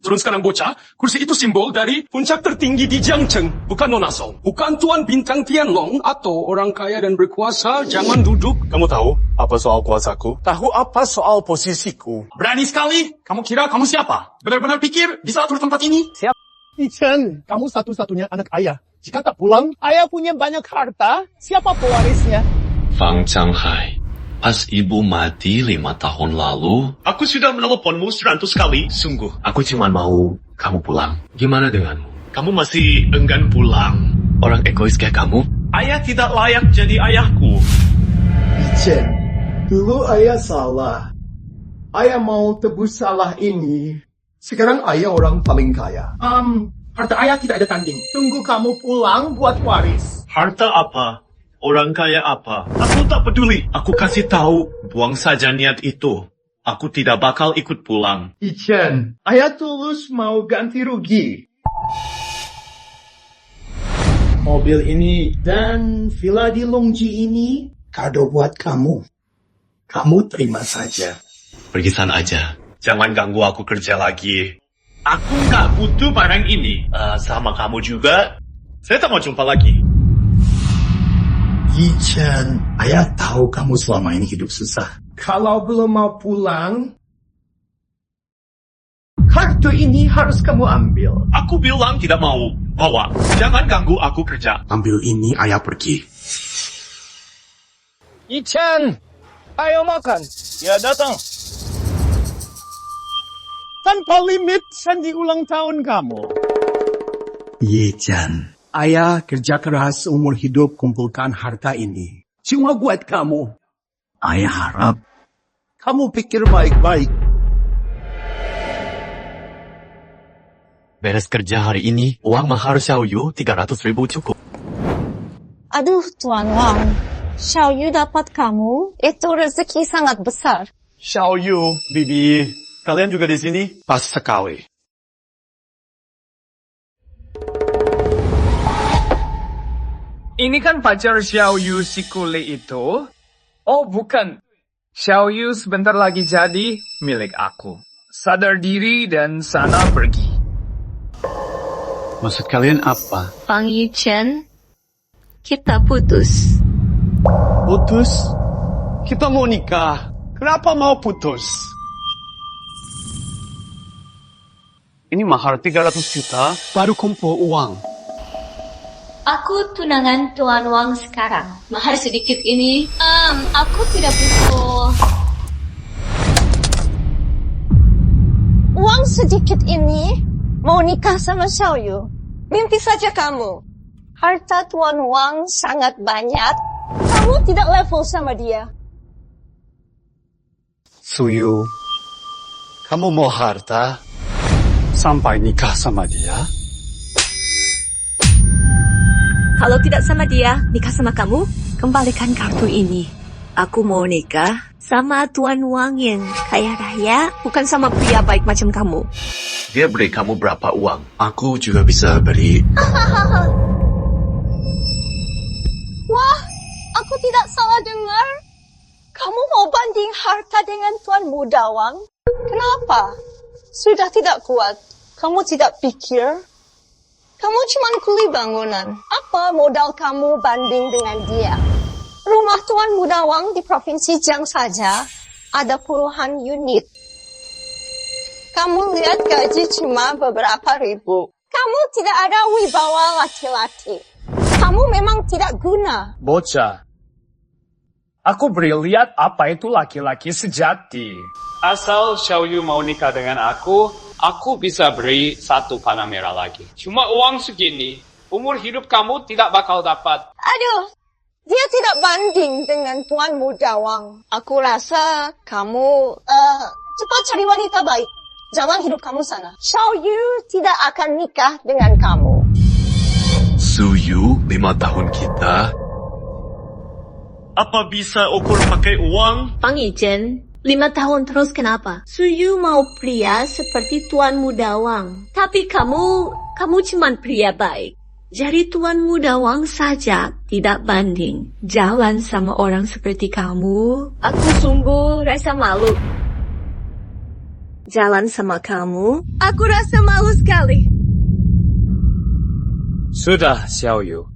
Turun sekarang bocah, kursi itu simbol dari puncak tertinggi di Jiangcheng, bukan Nona Song. Bukan Tuan Bintang Tianlong atau orang kaya dan berkuasa, jangan duduk. Kamu tahu apa soal kuasaku? Tahu apa soal posisiku? Berani sekali, kamu kira kamu siapa? Benar-benar pikir bisa atur tempat ini? Siap. Ichen, kamu satu-satunya anak ayah. Jika tak pulang, ayah punya banyak harta. Siapa pewarisnya? Fang Changhai, pas ibu mati 5 tahun lalu, aku sudah meneleponmu 100 kali. Sungguh, aku cuma mau kamu pulang. Gimana denganmu? Kamu masih enggan pulang. Orang egois kayak kamu, ayah tidak layak jadi ayahku. Ichen, dulu ayah salah. Ayah mau tebus salah ini. Sekarang ayah orang paling kaya. Harta ayah tidak ada tanding. Tunggu kamu pulang buat waris. Harta apa? Orang kaya apa? Aku tak peduli. Aku kasih tahu, buang saja niat itu. Aku tidak bakal ikut pulang. Ichen, ayah tulus mau ganti rugi. Mobil ini dan villa di Longji ini kado buat kamu. Kamu terima saja. Pergi sana aja. Jangan ganggu aku kerja lagi. Aku nggak butuh barang ini. Sama kamu juga. Saya tak mau jumpa lagi. Ichen, ayah tahu kamu selama ini hidup susah. Kalau belum mau pulang, kartu ini harus kamu ambil. Aku bilang tidak mau. Bawa. Jangan ganggu aku kerja. Ambil ini, ayah pergi. Ichen, ayo makan. Ya datang. Tanpa limit sandi ulang tahun kamu. Ichen, ayah kerja keras seumur hidup kumpulkan harta ini. Cuma buat kamu. Ayah harap kamu pikir baik-baik. Beres kerja hari ini, uang mahar Xiaoyu 300.000 cukup. Aduh, Tuan Wang. Xiaoyu dapat kamu, itu rezeki sangat besar. Xiaoyu, Bibi, kalian juga di sini? Pas sekali. Ini kan pacar Xiaoyu si kule itu? Oh, bukan. Xiaoyu sebentar lagi jadi milik aku. Sadar diri dan sana pergi. Maksud kalian apa? Fang Yichen, kita putus. Putus? Kita mau nikah. Kenapa mau putus? Ini mahar 300 juta, baru kumpul uang. Aku tunangan Tuan Wang sekarang. Mahar sedikit ini, aku tidak butuh. Uang sedikit ini, mau nikah sama Xiaoyu. Mimpi saja kamu. Harta Tuan Wang sangat banyak. Kamu tidak level sama dia. Suyu, kamu mau harta sampai nikah sama dia? Kalau tidak sama dia, nikah sama kamu, kembalikan kartu ini. Aku mau nikah sama Tuan Wang yang kaya raya, bukan sama pria baik macam kamu. Dia beri kamu berapa uang? Aku juga bisa beri. Wah, aku tidak salah dengar. Kamu mau banding harta dengan Tuan Muda Wang? Kenapa? Sudah tidak kuat. Kamu tidak pikir? Kamu cuma kuli bangunan. Apa modal kamu banding dengan dia? Rumah Tuan Muda Wang di Provinsi Jiang saja ada puluhan unit. Kamu lihat gaji cuma beberapa ribu. Kamu tidak ada wibawa laki-laki. Kamu memang tidak guna. Bocah. Aku beri lihat apa itu laki-laki sejati. Asal Xiaoyu mau nikah dengan aku bisa beri 1 panah merah lagi. Cuma uang segini, umur hidup kamu tidak bakal dapat. Aduh, dia tidak banding dengan Tuan Muda Wang. Aku rasa kamu cepat cari wanita baik. Jangan hidup kamu sana. Xiaoyu tidak akan nikah dengan kamu. Suyu 5 tahun kita. Apa bisa ukur pakai uang? Fang Yichen, 5 tahun terus kenapa? Suyu mau pria seperti Tuan Muda Wang. Tapi kamu cuma pria baik. Jadi Tuan Muda Wang saja tidak banding. Jalan sama orang seperti kamu. Aku sungguh rasa malu. jalan sama kamu. Aku rasa malu sekali. Sudah, Xiaoyu.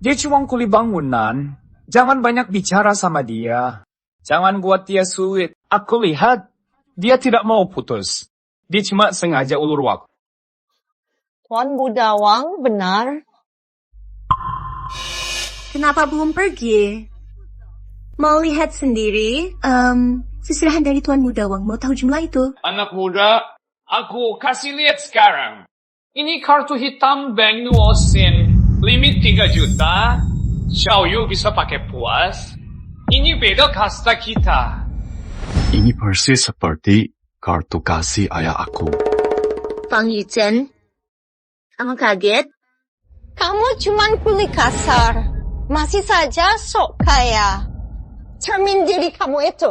Dia cuma kuli bangunan. Jangan banyak bicara sama dia. Jangan buat dia sulit. Aku lihat, dia tidak mau putus. Dia cuma sengaja ulur waktu. Tuan Budawang, benar? Kenapa belum pergi? Mau lihat sendiri? Seserahan dari Tuan Mudawang. Mau tahu jumlah itu? Anak muda, aku kasih lihat sekarang. Ini kartu hitam Bank Nuosin. Limit 3 juta. Xiaoyu bisa pakai puas. Ini beda kasta kita. Ini persis seperti kartu kasih ayah aku. Fang Yichen, kamu kaget? Kamu cuman kuli kasar. Masih saja sok kaya. Cermin diri kamu itu.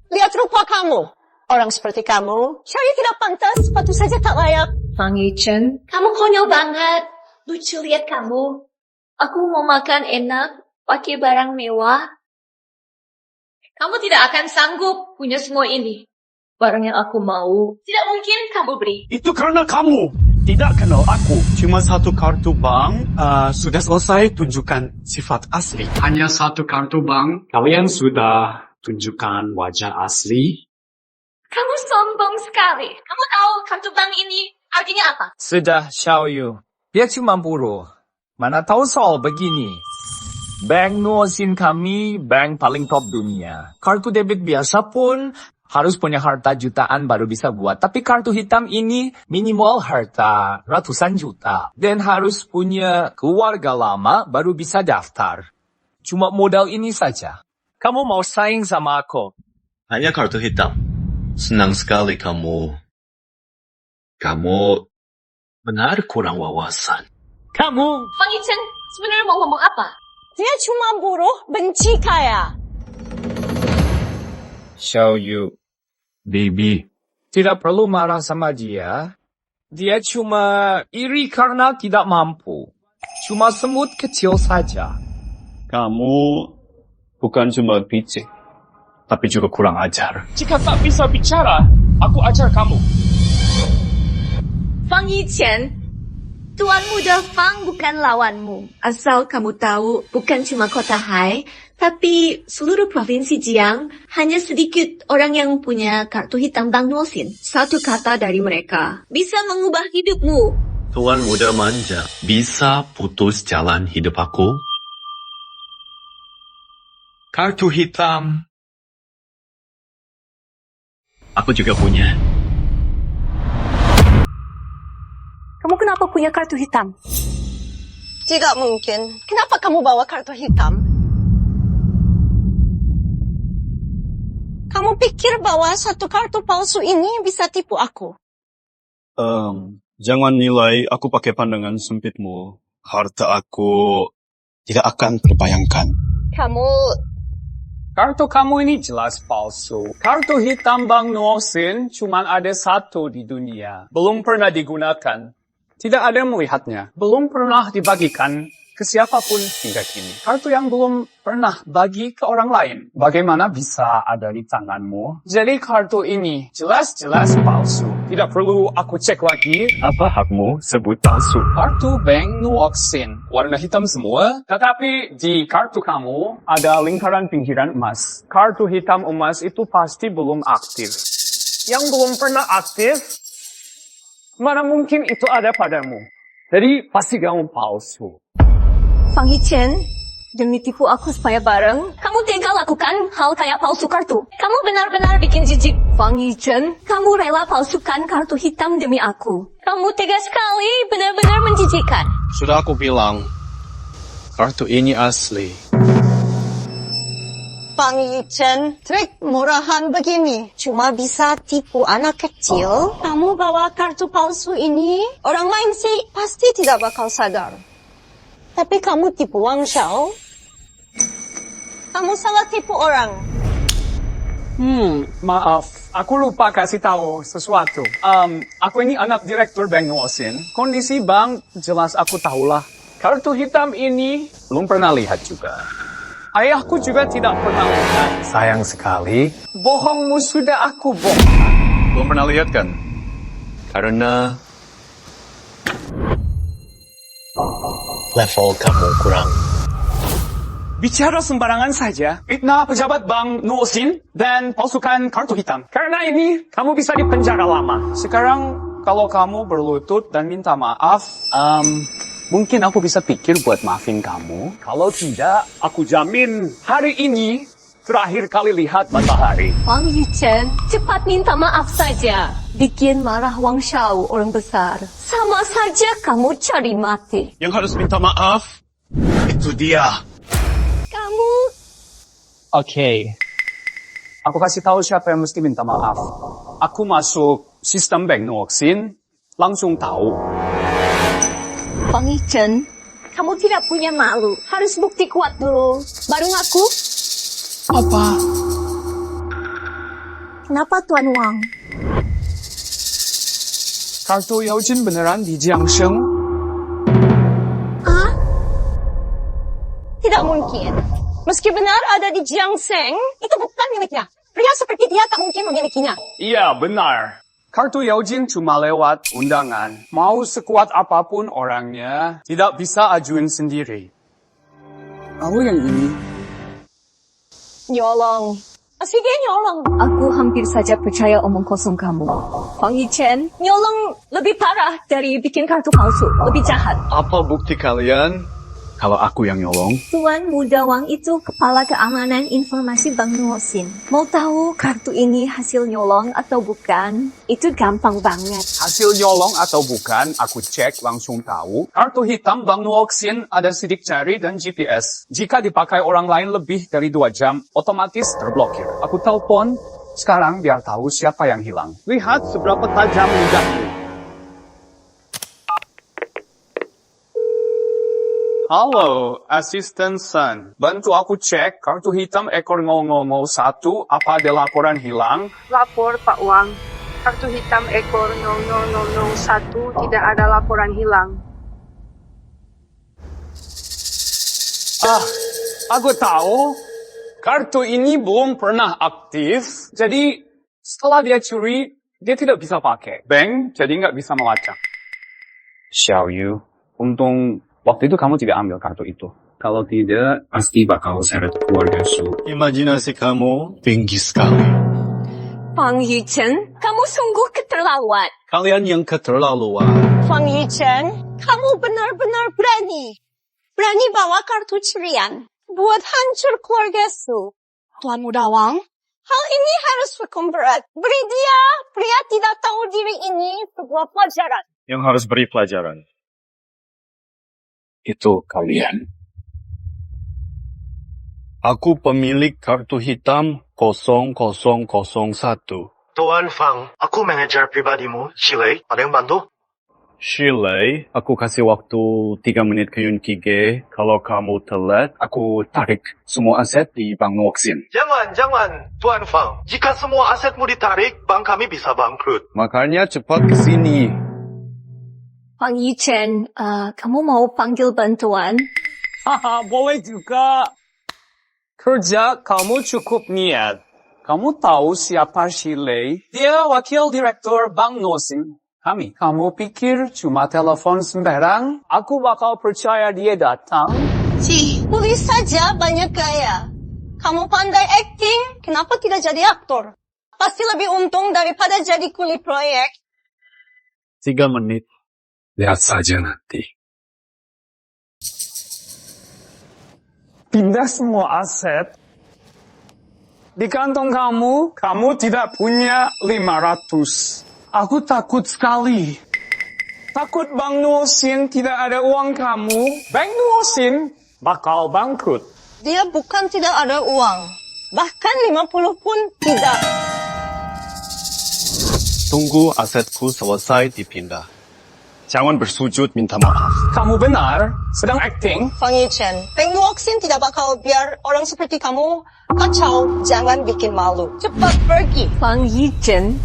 Lihat rupa kamu. Orang seperti kamu, cari tidak pantas, sepatu saja tak layak. Fang Yichen, kamu konyol banget. Lucu lihat kamu. Aku mau makan enak, pakai barang mewah. Kamu tidak akan sanggup punya semua ini. Barang yang aku mau, tidak mungkin kamu beri. Itu karena kamu tidak kenal aku. Cuma satu kartu bank, sudah selesai tunjukkan sifat asli. Hanya satu kartu bank, kalian sudah tunjukkan wajah asli. Kamu sombong sekali. Kamu tahu kartu bank ini artinya apa? Sudah, Xiaoyu. Dia cuma buruh. Mana tahu soal begini. Bank Nuosin kami, bank paling top dunia. Kartu debit biasa pun harus punya harta jutaan baru bisa buat. Tapi kartu hitam ini minimal harta ratusan juta. Dan harus punya keluarga lama baru bisa daftar. Cuma modal ini saja. Kamu mau saing sama aku? Hanya kartu hitam. Senang sekali kamu. Kamu benar kurang wawasan. Kamu! Fang Yichen, sebenarnya mau ngomong apa? Dia cuma buruh, benci kaya. Xiaoyu. Baby, Tidak perlu marah sama dia. Dia cuma iri karena tidak mampu. Cuma semut kecil saja. Kamu bukan cuma picik, tapi juga kurang ajar. Jika tak bisa bicara, aku ajar kamu. Fang Yichen, Tuan Muda Fang bukan lawanmu. Asal kamu tahu, bukan cuma kota Hai, tapi seluruh provinsi Jiang, hanya sedikit orang yang punya kartu hitam Bank Nuosin. Satu kata dari mereka bisa mengubah hidupmu. Tuan muda manja, bisa putus jalan hidup aku? Kartu hitam. Aku juga punya. Kamu kenapa punya kartu hitam? Tidak mungkin. Kenapa kamu bawa kartu hitam? Kamu pikir bahwa satu kartu palsu ini bisa tipu aku? Jangan nilai aku pakai pandangan sempitmu. Harta aku tidak akan terbayangkan. Kamu... Kartu kamu ini jelas palsu. Kartu hitam Bank Nuosin cuma ada satu di dunia. Belum pernah digunakan. Tidak ada yang melihatnya. Belum pernah dibagikan ke siapapun hingga kini. Kartu yang belum pernah bagi ke orang lain. Bagaimana bisa ada di tanganmu? Jadi kartu ini jelas-jelas palsu. Tidak perlu aku cek lagi. Apa hakmu sebut palsu? Kartu Bank Nuosin. Warna hitam semua. Tetapi di kartu kamu ada lingkaran pinggiran emas. Kartu hitam emas itu pasti belum aktif. Yang belum pernah aktif, mana mungkin itu ada padamu. Jadi pasti kamu palsu. Fang Yichen, demi tipu aku supaya bareng, kamu tega lakukan hal kayak palsu kartu. Kamu benar-benar bikin jijik. Fang Yichen, kamu rela palsukan kartu hitam demi aku. Kamu tega sekali, benar-benar menjijikkan. Sudah aku bilang, kartu ini asli. Fang Yichen, trik murahan begini. Cuma bisa tipu anak kecil. Kamu bawa kartu palsu ini, orang lain sih pasti tidak bakal sadar. Tapi kamu tipu Wang Xiao. Kamu salah tipu orang. Maaf. Aku lupa kasih tahu sesuatu. Aku ini anak direktur Bank Nuosin. Kondisi bank jelas aku tahulah. Kartu hitam ini belum pernah lihat juga. Ayahku juga tidak pernah lihat. Sayang sekali. Bohongmu sudah aku bongkar. Belum pernah lihat kan? Karena level kamu kurang. Bicara sembarangan saja, fitnah pejabat Bank Nuosin dan palsukan kartu hitam. Karena ini, kamu bisa dipenjara lama. Sekarang, kalau kamu berlutut dan minta maaf, mungkin aku bisa pikir buat maafin kamu. Kalau tidak, aku jamin hari ini terakhir kali lihat matahari. Wang Yichen, cepat minta maaf saja. Bikin marah Wang Shao, orang besar. Sama saja kamu cari mati. Yang harus minta maaf, itu dia. Kamu... Oke. Aku kasih tahu siapa yang mesti minta maaf. Aku masuk sistem Bank Nuoxin, langsung tahu. Wang Yichen, kamu tidak punya malu. Harus bukti kuat dulu. Baru ngaku. Apa? Kenapa Tuan Wang? Kartu Yaojin beneran di Jiangsheng? Hah? Tidak mungkin. Meski benar ada di Jiangsheng, itu bukan miliknya. Pria seperti dia tak mungkin memilikinya. Iya, benar. Kartu Yaojin cuma lewat undangan. Mau sekuat apapun orangnya, tidak bisa ajuin sendiri. Lalu yang ini? Nyolong. Sige, nyolong. Aku hampir saja percaya omong kosong kamu. Wang Yichen, nyolong lebih parah dari bikin kartu palsu. Lebih jahat. Apa bukti kalian kalau aku yang nyolong? Tuan Muda Wang itu kepala keamanan informasi Bank Nuosin. Mau tahu kartu ini hasil nyolong atau bukan? Itu gampang banget. Hasil nyolong atau bukan, aku cek langsung tahu. Kartu hitam Bank Nuoxin ada sidik jari dan GPS. Jika dipakai orang lain lebih dari 2 jam, otomatis terblokir. Aku telepon, sekarang biar tahu siapa yang hilang. Lihat seberapa tajam lidahku. Halo, asisten Sun. Bantu aku cek kartu hitam ekor 001, apa ada laporan hilang? Lapor Pak Wang, kartu hitam ekor 00001 tidak ada laporan hilang. Aku tahu. Kartu ini belum pernah aktif, jadi setelah dia curi, dia tidak bisa pakai. Bank jadi nggak bisa melacak. Xiao Yu, untung waktu itu kamu tidak ambil kartu itu. Kalau tidak, pasti bakal seret keluarga Su. Imajinasi kamu tinggi sekali. Wang Yichen, kamu sungguh keterlaluan. Kalian yang keterlaluan. Wang Yichen, kamu benar-benar berani. Berani bawa kartu curian. Buat hancur keluarga Su. Tuan Muda Wang, hal ini harus hukum berat. Beri dia, pria tidak tahu diri ini, sebuah pelajaran. Yang harus beri pelajaran, itu kalian. Aku pemilik kartu hitam 0001. Tuan Fang, aku manajer pribadimu, Shilei. Ada yang bantu? Shilei, aku kasih waktu 3 menit ke Yun Kige. Kalau kamu telat, aku tarik semua aset di Bank Nuoxin. Jangan, Tuan Fang. Jika semua asetmu ditarik, bank kami bisa bangkrut. Makanya cepat ke sini. Wang Yichen, kamu mau panggil bantuan? Haha, boleh juga. Kerja kamu cukup niat. Kamu tahu siapa Shilei? Dia wakil direktur Bank Nuoxin. Kamu pikir cuma telepon sembarang? Aku bakal percaya dia datang? Boleh saja banyak gaya. Kamu pandai acting, kenapa tidak jadi aktor? Pasti lebih untung daripada jadi kuli proyek. 3 menit. Lihat saja nanti. Pindah semua aset. Di kantong kamu tidak punya 500. Aku takut sekali. Takut Bank Nuoxin tidak ada uang kamu. Bank Nuoxin bakal bangkrut. Dia bukan tidak ada uang. Bahkan 50 pun tidak. Tunggu asetku selesai dipindah. Jangan bersujud minta maaf. Kamu benar, sedang acting. Wang Yichen, Bank Nuoxin tidak bakal biar orang seperti kamu kacau. Jangan bikin malu. Cepat pergi. Wang Yichen,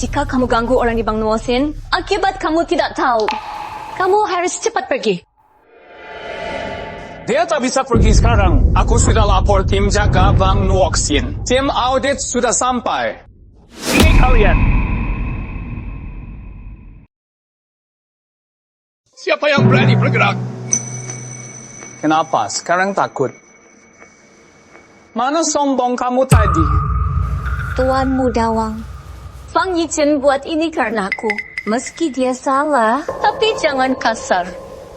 jika kamu ganggu orang di Bank Nuoxin, akibat kamu tidak tahu. Kamu harus cepat pergi. Dia tak bisa pergi sekarang. Aku sudah lapor tim jaga Bank Nuoxin. Tim audit sudah sampai. Ini kalian. Siapa yang berani bergerak? Kenapa? Sekarang takut. Mana sombong kamu tadi? Tuan Mudawang, Fang Yichen buat ini karena aku. Meski dia salah, tapi jangan kasar.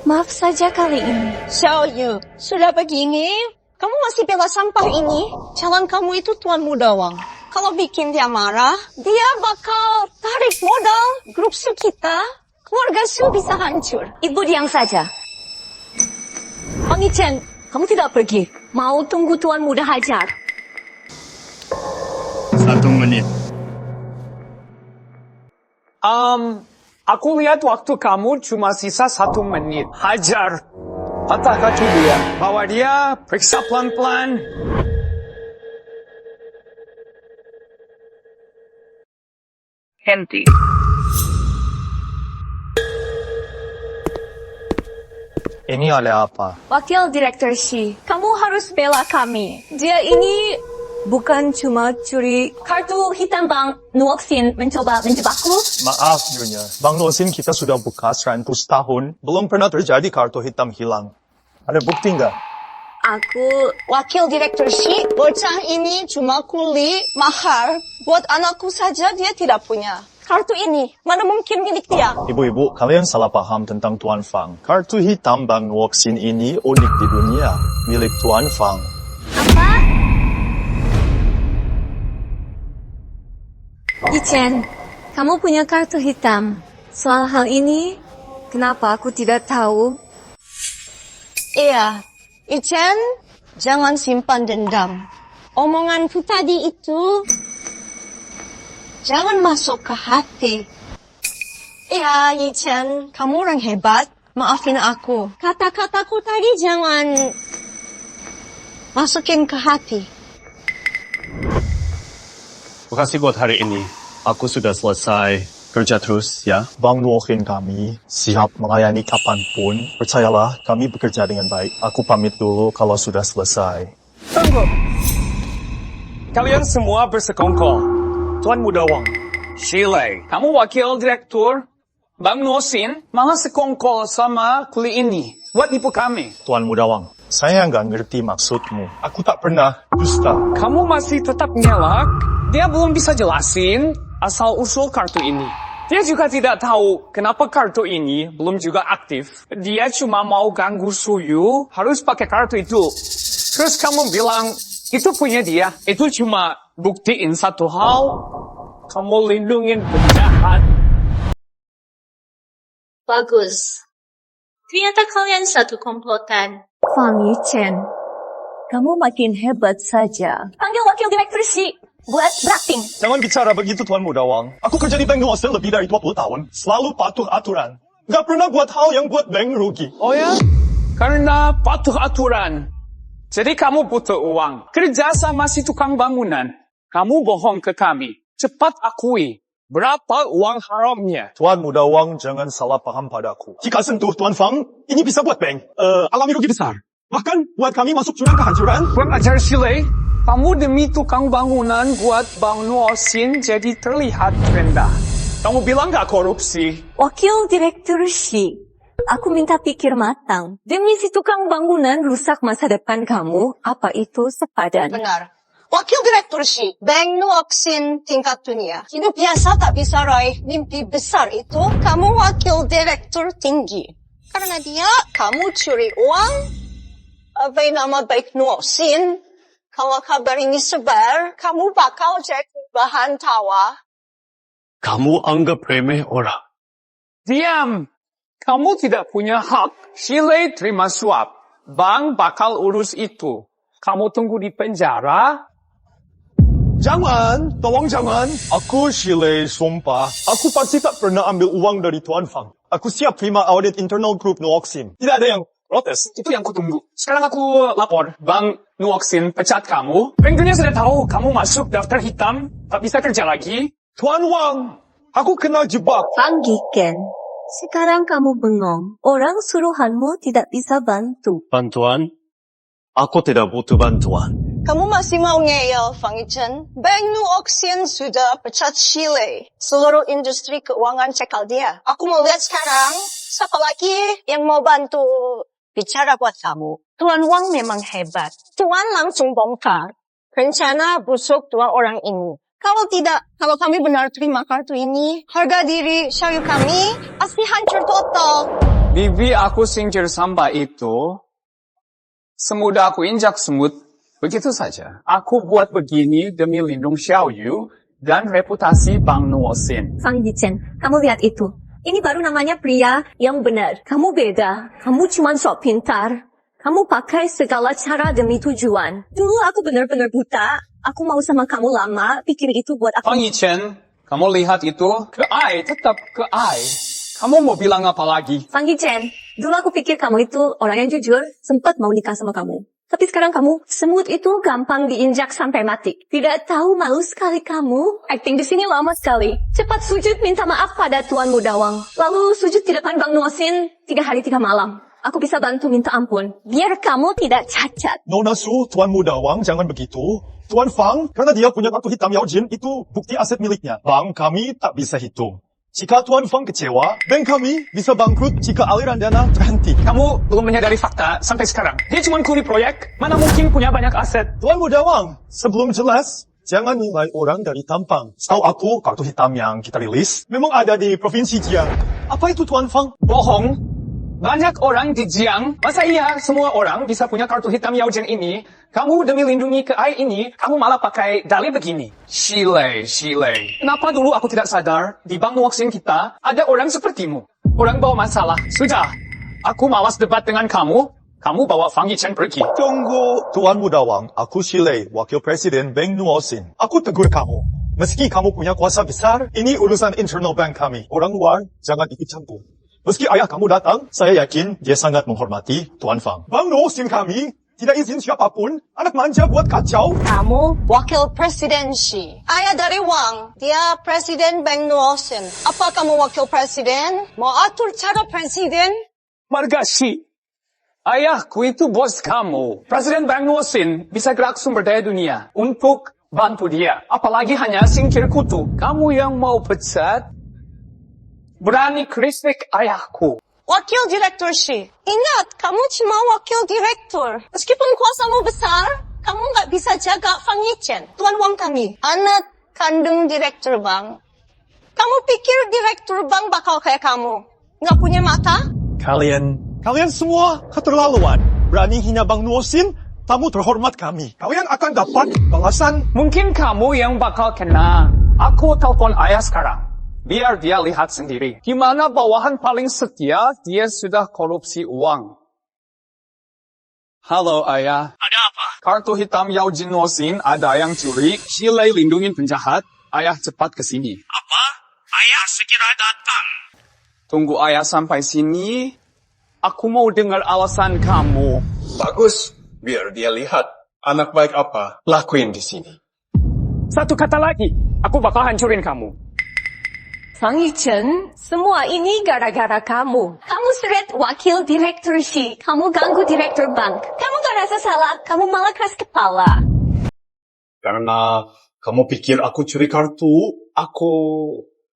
Maaf saja kali ini. Xiao Yu, sudah begini, kamu masih bela sampah ini? Calon kamu itu Tuan Mudawang. Kalau bikin dia marah, dia bakal tarik modal grup Su kita. Keluarga Su bisa hancur. Ibu diam saja. Fang Yichen, kamu tidak pergi. Mau tunggu Tuan Muda hajar. 1 menit. Aku lihat waktu kamu cuma sisa 1 menit. Hajar. Patah kaki dia. Bawa dia, periksa pelan-pelan. Henti. Ini ada apa? Wakil Direktur Shi, kamu harus bela kami. Dia ini bukan cuma curi kartu hitam Bang Nuoksin mencoba menjebakku. Maaf, Nyonya. Bang Nosin kita sudah buka 100 tahun. Belum pernah terjadi kartu hitam hilang. Ada bukti nggak? Aku Wakil Direktur Shi, bocah ini cuma kuli mahar. Buat anakku saja dia tidak punya. Kartu ini, mana mungkin milik dia? Ibu-ibu, kalian salah paham tentang Tuan Fang. Kartu hitam Bang Nuoksin ini unik di dunia. Milik Tuan Fang. apa? Yichen, kamu punya kartu hitam. Soal hal ini, kenapa aku tidak tahu? Iya, Ichen, jangan simpan dendam. Omonganku tadi itu jangan masuk ke hati. Iya, Yichen, kamu orang hebat. Maafin aku. Kata-kataku tadi jangan masukin ke hati. Terima kasih buat hari ini. Aku sudah selesai kerja terus, ya. Bang Nuoksin kami siap melayani kapanpun. Percayalah, kami bekerja dengan baik. Aku pamit dulu kalau sudah selesai. Tunggu. Kalian semua bersekongkol. Tuan Mudawang, Shilei, kamu wakil direktur Bang Nuoksin, malah sekongkol sama kuli ini. Buat nipu kami. Tuan Mudawang, saya nggak ngerti maksudmu. Aku tak pernah dusta. Kamu masih tetap ngelak? Dia belum bisa jelasin asal-usul kartu ini. Dia juga tidak tahu kenapa kartu ini belum juga aktif. Dia cuma mau ganggu Suyu, harus pakai kartu itu. Terus kamu bilang, itu punya dia. Itu cuma buktiin satu hal, kamu lindungin penjahat. Bagus. Ternyata kalian satu komplotan. Fang Yichen, kamu makin hebat saja. Panggil wakil direktur Shi buat berakting. Jangan bicara begitu, Tuan Mudawang. Aku kerja di Bank Nuoksin lebih dari 20 tahun. Selalu patuh aturan. Nggak pernah buat hal yang buat bank rugi. Oh ya? Karena patuh aturan. Jadi kamu butuh uang. Kerja sama si tukang bangunan. Kamu bohong ke kami. Cepat akui. Berapa uang haramnya? Tuan Mudawang, jangan salah paham padaku. Jika sentuh Tuan Fang, ini bisa buat bank. Alami rugi besar. Bahkan buat kami masuk jurang kehancuran. Kurang ajar Shilei. Kamu demi tukang bangunan buat Bang Nuoksin jadi terlihat rendah. Kamu bilang gak korupsi? Wakil direktur Shi, aku minta pikir matang. Demi si tukang bangunan rusak masa depan kamu, apa itu sepadan? Benar. Wakil Direktur Shi, Bank Nuoksin tingkat dunia. Hidup biasa tak bisa raih mimpi besar itu. Kamu wakil direktur tinggi. Karena dia, kamu curi uang. Apa nama baik Nuoksin? Kalau kabar ini sebar, kamu bakal jadi bahan tawa. Kamu anggap remeh orang. Diam! Kamu tidak punya hak. Shilei terima suap. Bank bakal urus itu. Kamu tunggu di penjara. Jangan, tolong jangan. Aku Shilei sumpah. Aku pasti tak pernah ambil uang dari Tuan Fang. Aku siap terima audit internal grup Nuoksin. Tidak ada yang protes. Itu yang kutunggu. Sekarang aku lapor. Bang Nuoksin pecat kamu. Bank dunia sudah tahu kamu masuk daftar hitam. Tak bisa kerja lagi. Tuan Wang, aku kena jebak. Fang Yichen, sekarang kamu bengong. Orang suruhanmu tidak bisa bantu. Bantuan? Aku tidak butuh bantuan. Kamu masih mau ngeyel, Fang Yichen? Bank Nuoksin sudah pecat Shilei. Seluruh industri keuangan cekal dia. Aku mau lihat sekarang Siapa lagi yang mau bantu bicara buat kamu? Tuan Wang memang hebat. Tuan langsung bongkar rencana busuk dua orang ini. Kalau kami benar terima kartu ini, harga diri Xiaoyu kami pasti hancur total. Bibi aku singkir sampah itu, semudah aku injak semut, begitu saja. Aku buat begini demi lindung Xiaoyu dan reputasi Bang Nuosin. Fang Yichen, kamu lihat itu. Ini baru namanya pria yang benar. Kamu beda. Kamu cuma sok pintar. Kamu pakai segala cara demi tujuan. Dulu aku benar-benar buta. Aku mau sama kamu lama. Pikir itu buat aku. Fang Yichen, kamu lihat itu? Ke Ai, tetap ke Ai. Kamu mau bilang apa lagi? Fang Yichen, dulu aku pikir kamu itu orang yang jujur. Sempat mau nikah sama kamu. Tapi sekarang kamu, semut itu gampang diinjak sampai mati. Tidak tahu, malu sekali kamu. Acting di sini lama sekali. Cepat sujud minta maaf pada Tuan Mudawang. Lalu sujud di depan Bang Nuosin 3 hari 3 malam. Aku bisa bantu minta ampun. Biar kamu tidak cacat. Nona Su, Tuan Muda Wang, jangan begitu. Tuan Fang, karena dia punya kartu hitam Yao Jin, itu bukti aset miliknya. Bank kami tak bisa hitung. Jika Tuan Fang kecewa, bank kami bisa bangkrut jika aliran dana terhenti. Kamu belum menyadari fakta sampai sekarang. Dia cuma kuli proyek, mana mungkin punya banyak aset. Tuan Muda Wang, sebelum jelas, jangan nilai orang dari tampang. Setahu aku, kartu hitam yang kita rilis memang ada di Provinsi Jiang. Apa itu Tuan Fang? Bohong. Banyak orang di Jiang. Masa iya semua orang bisa punya kartu hitam Yao Jin ini? Kamu demi lindungi ke Ai ini, kamu malah pakai dalih begini. Shilei. Kenapa dulu aku tidak sadar, di Bang Nuoxin kita, ada orang sepertimu. Orang bawa masalah. Sudah. Aku malas debat dengan kamu. Kamu bawa Fang Yichen pergi. Tunggu, Tuan Muda Wang. Aku Shilei, Wakil Presiden Bank Nuoxin. Aku tegur kamu. Meski kamu punya kuasa besar, ini urusan internal bank kami. Orang luar, jangan ikut campur. Meski ayah kamu datang, saya yakin dia sangat menghormati Tuan Fang. Bang Nuoxin kami tidak izin siapapun, anak manja buat kacau. Kamu wakil presidensi. Ayah dari Wang, dia presiden Bank Nuoxin. Apa kamu wakil presiden? Mau atur cara presiden? Margashi. Ayahku itu bos kamu. Presiden Bank Nuoxin bisa gerak sumber daya dunia untuk bantu dia. Apalagi hanya singkir kutu. Kamu yang mau pecat, berani kritik ayahku. Wakil direktur Shi. Ingat, kamu cuma wakil direktur. Meskipun kuasamu besar, kamu nggak bisa jaga Fang Yichen, Tuan Wang kami. Anak kandung direktur bank. Kamu pikir direktur bank bakal kayak kamu? Nggak punya mata? Kalian semua keterlaluan. Berani hina Bang Nuoxin, tamu terhormat kami. Kalian akan dapat balasan. Mungkin kamu yang bakal kena. Aku telepon ayah sekarang. Biar dia lihat sendiri. Gimana bawahan paling setia, dia sudah korupsi uang. Halo ayah. Ada apa? Kartu hitam Yao Jin Nuoxin ada yang curi. Shilei lindungin penjahat. Ayah cepat ke sini. Apa? Ayah segera datang. Tunggu ayah sampai sini. Aku mau dengar alasan kamu. Bagus, biar dia lihat anak baik apa lakuin di sini. Satu kata lagi, aku bakal hancurin kamu. Fang Yichen, semua ini gara-gara kamu. Kamu seret wakil direktur Shi. Kamu ganggu direktur bank. Kamu gak rasa salah, kamu malah keras kepala. Karena kamu pikir aku curi kartu, aku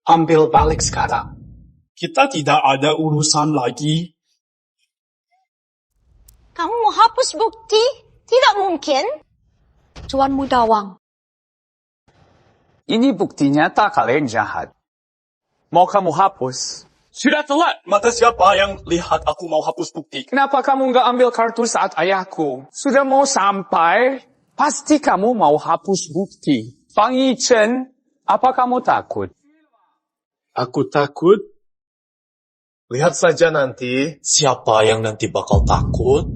ambil balik sekarang. Kita tidak ada urusan lagi. Kamu mau hapus bukti? Tidak mungkin. Tuan Muda Wang. Ini bukti nyata kalian jahat. Mau kamu hapus? Sudah telat. Mata siapa yang lihat aku mau hapus bukti? Kenapa kamu nggak ambil kartu saat ayahku? Sudah mau sampai, pasti kamu mau hapus bukti. Fang Yichen, apa kamu takut? Aku takut. Lihat saja nanti siapa yang nanti bakal takut.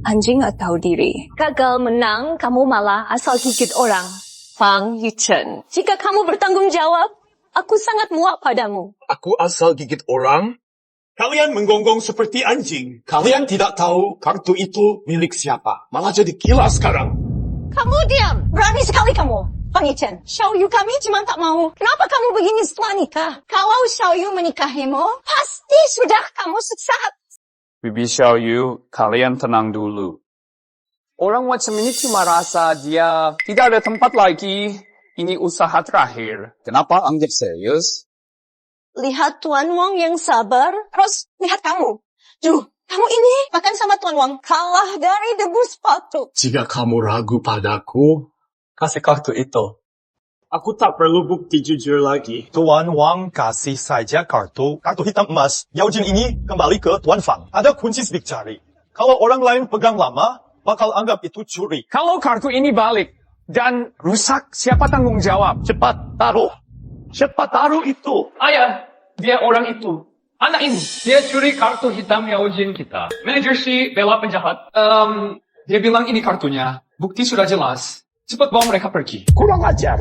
Anjing gak tahu diri. Gagal menang, kamu malah asal gigit orang. Fang Yichen, jika kamu bertanggung jawab, aku sangat muak padamu. Aku asal gigit orang. Kalian menggonggong seperti anjing. Kalian tidak tahu kartu itu milik siapa. Malah jadi gila sekarang. Kamu diam. Berani sekali kamu. Fang Yichen, Xiaoyu kami cuma tak mau. Kenapa kamu begini setelah nikah? Kalau Xiaoyu menikahimu, pasti sudah kamu sukses. Bibi Xiaoyu, kalian tenang dulu. Orang macam ini cuma rasa dia tidak ada tempat lagi. Ini usaha terakhir. Kenapa anggap serius? lihat Tuan Wang yang sabar. Terus lihat kamu. Kamu ini makan sama Tuan Wang kalah dari debu sepatu. Jika kamu ragu padaku, kasih kartu itu. Aku tak perlu bukti jujur lagi. Tuan Wang kasih saja kartu hitam emas. Yao Jin ini kembali ke Tuan Fang. Ada kunci sidik jari. Kalau orang lain pegang lama, bakal anggap itu curi. Kalau kartu ini balik dan rusak, siapa tanggung jawab? Cepat taruh itu. Ayah, dia orang itu. Anak ini, dia curi kartu hitam Yao Jin kita. Manajer si bela penjahat. Dia bilang ini kartunya. Bukti sudah jelas. Cepat bawa mereka pergi. Kurang ajar.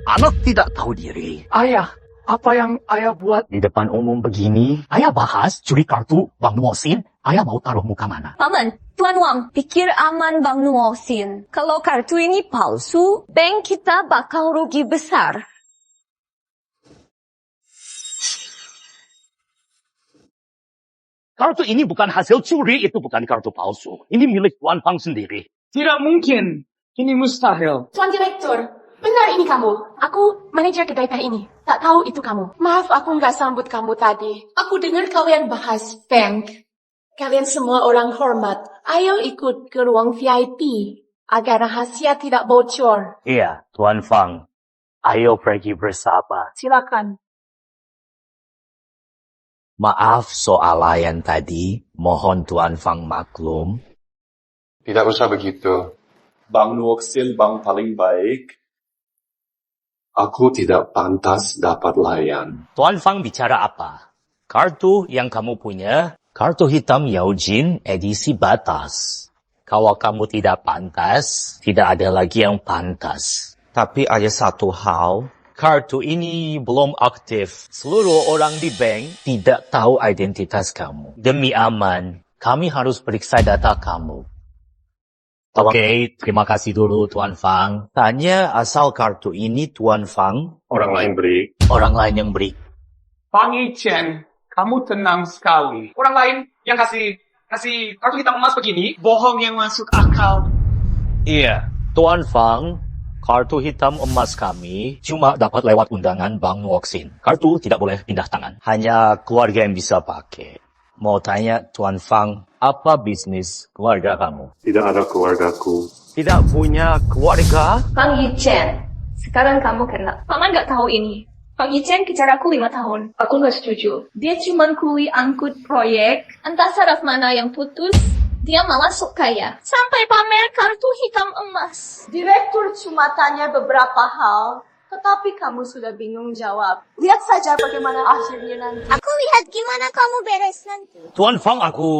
Anak tidak tahu diri. Ayah, apa yang ayah buat? Di depan umum begini, ayah bahas curi kartu Bang Nuosin. Ayah mau taruh muka mana? Paman, Tuan Wang, pikir aman Bang Nuosin. Kalau kartu ini palsu, bank kita bakal rugi besar. Kartu ini bukan hasil curi, itu bukan kartu palsu. Ini milik Tuan Fang sendiri. Tidak mungkin. Ini mustahil. Tuan Direktur, benar ini kamu. Aku manajer kedai teh ini. Tak tahu itu kamu. Maaf aku nggak sambut kamu tadi. Aku dengar kalian bahas bank. Kalian semua orang hormat. Ayo ikut ke ruang VIP agar rahasia tidak bocor. Iya, Tuan Fang. Ayo pergi bersama. Silakan. Maaf soal layan tadi. Mohon Tuan Fang maklum. Tidak usah begitu. Bang Nuosin bang paling baik. Aku tidak pantas dapat layan. Tuan Fang bicara apa? Kartu yang kamu punya, kartu hitam Yao Jin edisi batas. Kalau kamu tidak pantas, tidak ada lagi yang pantas. Tapi ada satu hal, kartu ini belum aktif. Seluruh orang di bank tidak tahu identitas kamu. Demi aman, kami harus periksa data kamu. Oke, terima kasih dulu Tuan Fang. Tanya asal kartu ini Tuan Fang. Orang lain beri. Orang lain yang beri. Fang Yichen, kamu tenang sekali. Orang lain yang kasih kartu hitam emas begini, bohong yang masuk akal. Iya, Tuan Fang, kartu hitam emas kami cuma dapat lewat undangan Bang Nuosin. Kartu tidak boleh pindah tangan. Hanya keluarga yang bisa pakai. Mau tanya Tuan Fang, apa bisnis keluarga kamu? Tidak ada keluargaku. Tidak punya keluarga? Fang Yichen, sekarang kamu kena. Paman nggak tahu ini. Fang Yichen kejar aku 5 tahun. Aku nggak setuju. Dia cuma kuli angkut proyek. Entah saraf mana yang putus. Dia malah sok kaya. Sampai pamer kartu hitam emas. Direktur cuma tanya beberapa hal, tetapi kamu sudah bingung jawab. Lihat saja bagaimana akhirnya nanti. Aku lihat gimana kamu beres nanti. Tuan Fang, aku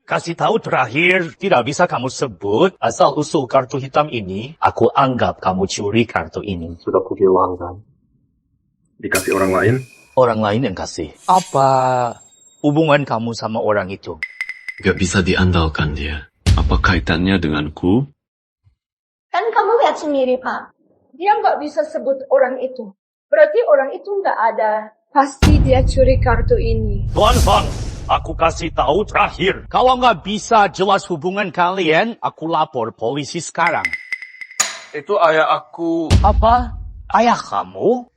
kasih tahu terakhir, tidak bisa kamu sebut asal usul kartu hitam ini. Aku anggap kamu curi kartu ini. Sudah kuhilangkan. Dikasih orang lain? Orang lain yang kasih. Apa hubungan kamu sama orang itu? Gak bisa diandalkan dia. Apa kaitannya denganku? Kan kamu lihat sendiri, Pak. Dia nggak bisa sebut orang itu. Berarti orang itu nggak ada. Pasti dia curi kartu ini. Tuan Fang, aku kasih tahu terakhir. Kalau nggak bisa jelas hubungan kalian, aku lapor polisi sekarang. Itu ayah aku. Apa? Ayah kamu?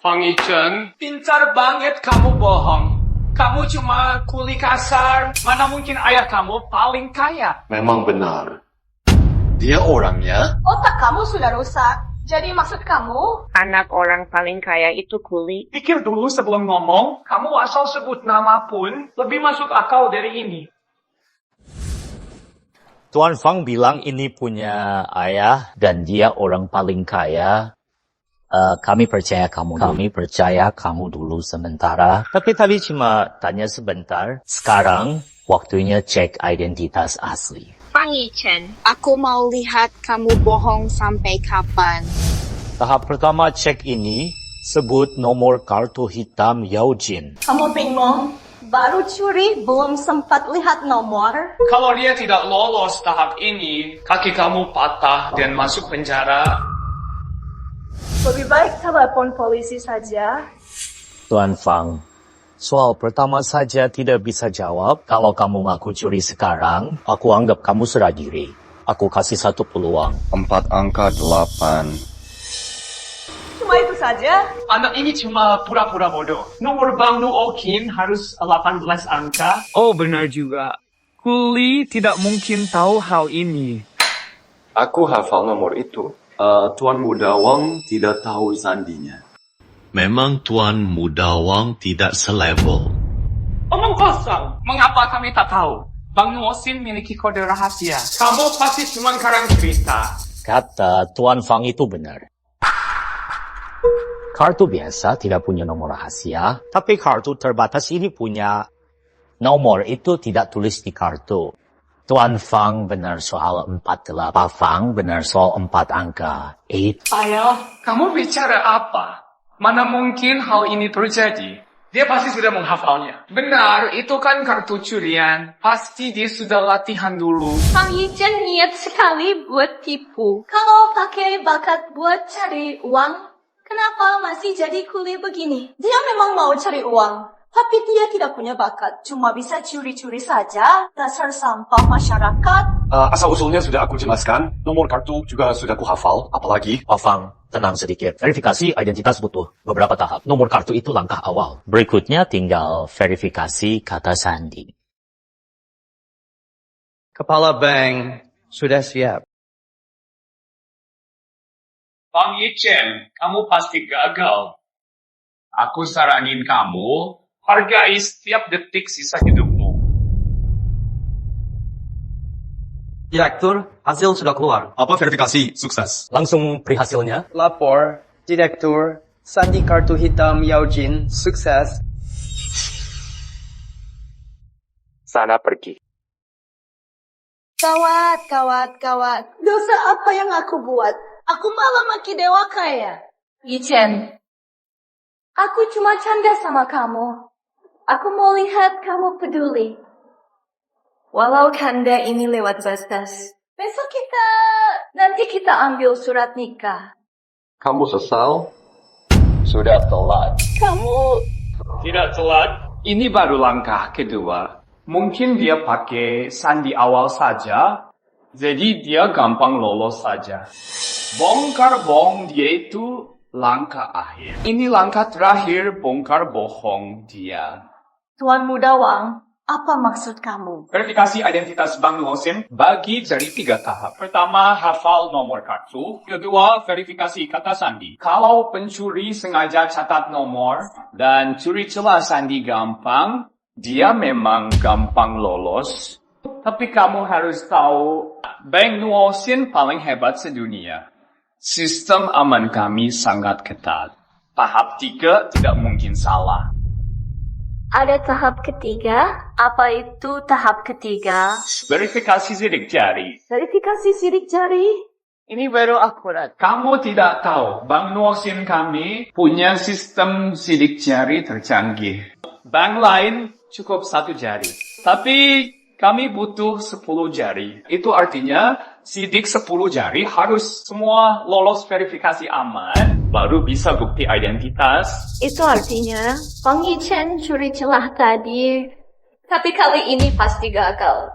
Fang Yichen, pintar banget kamu bohong. Kamu cuma kuli kasar. Mana mungkin ayah kamu paling kaya? Memang benar. Dia orangnya? Otak kamu sudah rusak. Jadi maksud kamu? Anak orang paling kaya itu kuli. Pikir dulu sebelum ngomong. Kamu asal sebut nama pun lebih masuk akal dari ini. Tuan Fang bilang ini punya ayah dan dia orang paling kaya. Kami percaya kamu. Kami percaya kamu dulu sementara. Tapi tadi cuma tanya sebentar. Sekarang waktunya cek identitas asli. Fang Yichen, aku mau lihat kamu bohong sampai kapan. Tahap pertama cek ini. Sebut nomor kartu hitam Yao Jin. Kamu bingung? Baru curi, belum sempat lihat nomor. Kalau dia tidak lolos tahap ini, kaki kamu patah dan masuk penjara. Lebih baik telepon polisi saja. Tuan Fang, soal pertama saja tidak bisa jawab. Kalau kamu ngaku curi sekarang, aku anggap kamu serah diri. Aku kasih 1 peluang. 4 angka 8. Cuma itu saja. Anak ini cuma pura-pura bodoh. Nomor Bang Nuokin harus 18 angka. Oh, benar juga. Kuli tidak mungkin tahu hal ini. Aku hafal nomor itu. Tuan Mudawang tidak tahu sandinya. Memang Tuan Mudawang tidak selevel. Omong kosong. Mengapa kami tak tahu? Bang Nuosin miliki kode rahasia. Kamu pasti cuma karang cerita. Kata Tuan Fang itu benar. Kartu biasa tidak punya nomor rahasia, tapi kartu terbatas ini punya nomor itu tidak tulis di kartu. Tuan Fang benar soal 48. Pak Fang benar soal 4 angka. 8. Ayah, kamu bicara apa? Mana mungkin hal ini terjadi? Dia pasti sudah menghafalnya. Benar, itu kan kartu curian. Pasti dia sudah latihan dulu. Fang Yichen niat sekali buat tipu. Kalau pakai bakat buat cari uang, kenapa masih jadi kuli begini? Dia memang mau cari uang, tapi dia tidak punya bakat. Cuma bisa curi-curi saja. Dasar sampah masyarakat. Asal-usulnya sudah aku jelaskan. Nomor kartu juga sudah aku hafal. Apalagi? Pak Fang, tenang sedikit. Verifikasi identitas butuh beberapa tahap. Nomor kartu itu langkah awal. Berikutnya tinggal verifikasi kata sandi. Kepala bank sudah siap. Bang Yichen, kamu pasti gagal. Aku saranin kamu, hargai setiap detik sisa hidupmu. Direktur, hasil sudah keluar. Apa verifikasi sukses? Langsung perhasilnya. Lapor, Direktur, sandi kartu hitam Yao Jin, sukses. Sana pergi. Kawat. Dosa apa yang aku buat? Aku malah maki dewa kaya. Yichen, aku cuma canda sama kamu. Aku mau lihat kamu peduli. Walau kanda ini lewat batas. Besok nanti kita ambil surat nikah. Kamu sesal? Sudah telat. Kamu Tidak telat. Ini baru langkah kedua. Mungkin dia pakai sandi awal saja, jadi dia gampang lolos saja. Bongkar bohong dia itu langkah akhir. Ini langkah terakhir bongkar bohong dia. Tuan Mudawang, apa maksud kamu? Verifikasi identitas Bang Nuosin bagi dari 3 tahap. Pertama, hafal nomor kartu. Kedua, verifikasi kata sandi. Kalau pencuri sengaja catat nomor dan curi celah sandi gampang, dia memang gampang lolos. Tapi kamu harus tahu, Bang Nuosin paling hebat sedunia. Sistem aman kami sangat ketat. Tahap 3 tidak mungkin salah. Ada tahap ketiga? Apa itu tahap ketiga? Verifikasi sidik jari. Verifikasi sidik jari? Ini baru akurat. Kamu tidak tahu, Bang Nuosin kami punya sistem sidik jari tercanggih. Bank lain cukup 1 jari. Tapi kami butuh 10 jari. Itu artinya sidik 10 jari harus semua lolos verifikasi aman. Baru bisa bukti identitas. Itu artinya Fang Yichen curi celah tadi, tapi kali ini pasti gagal.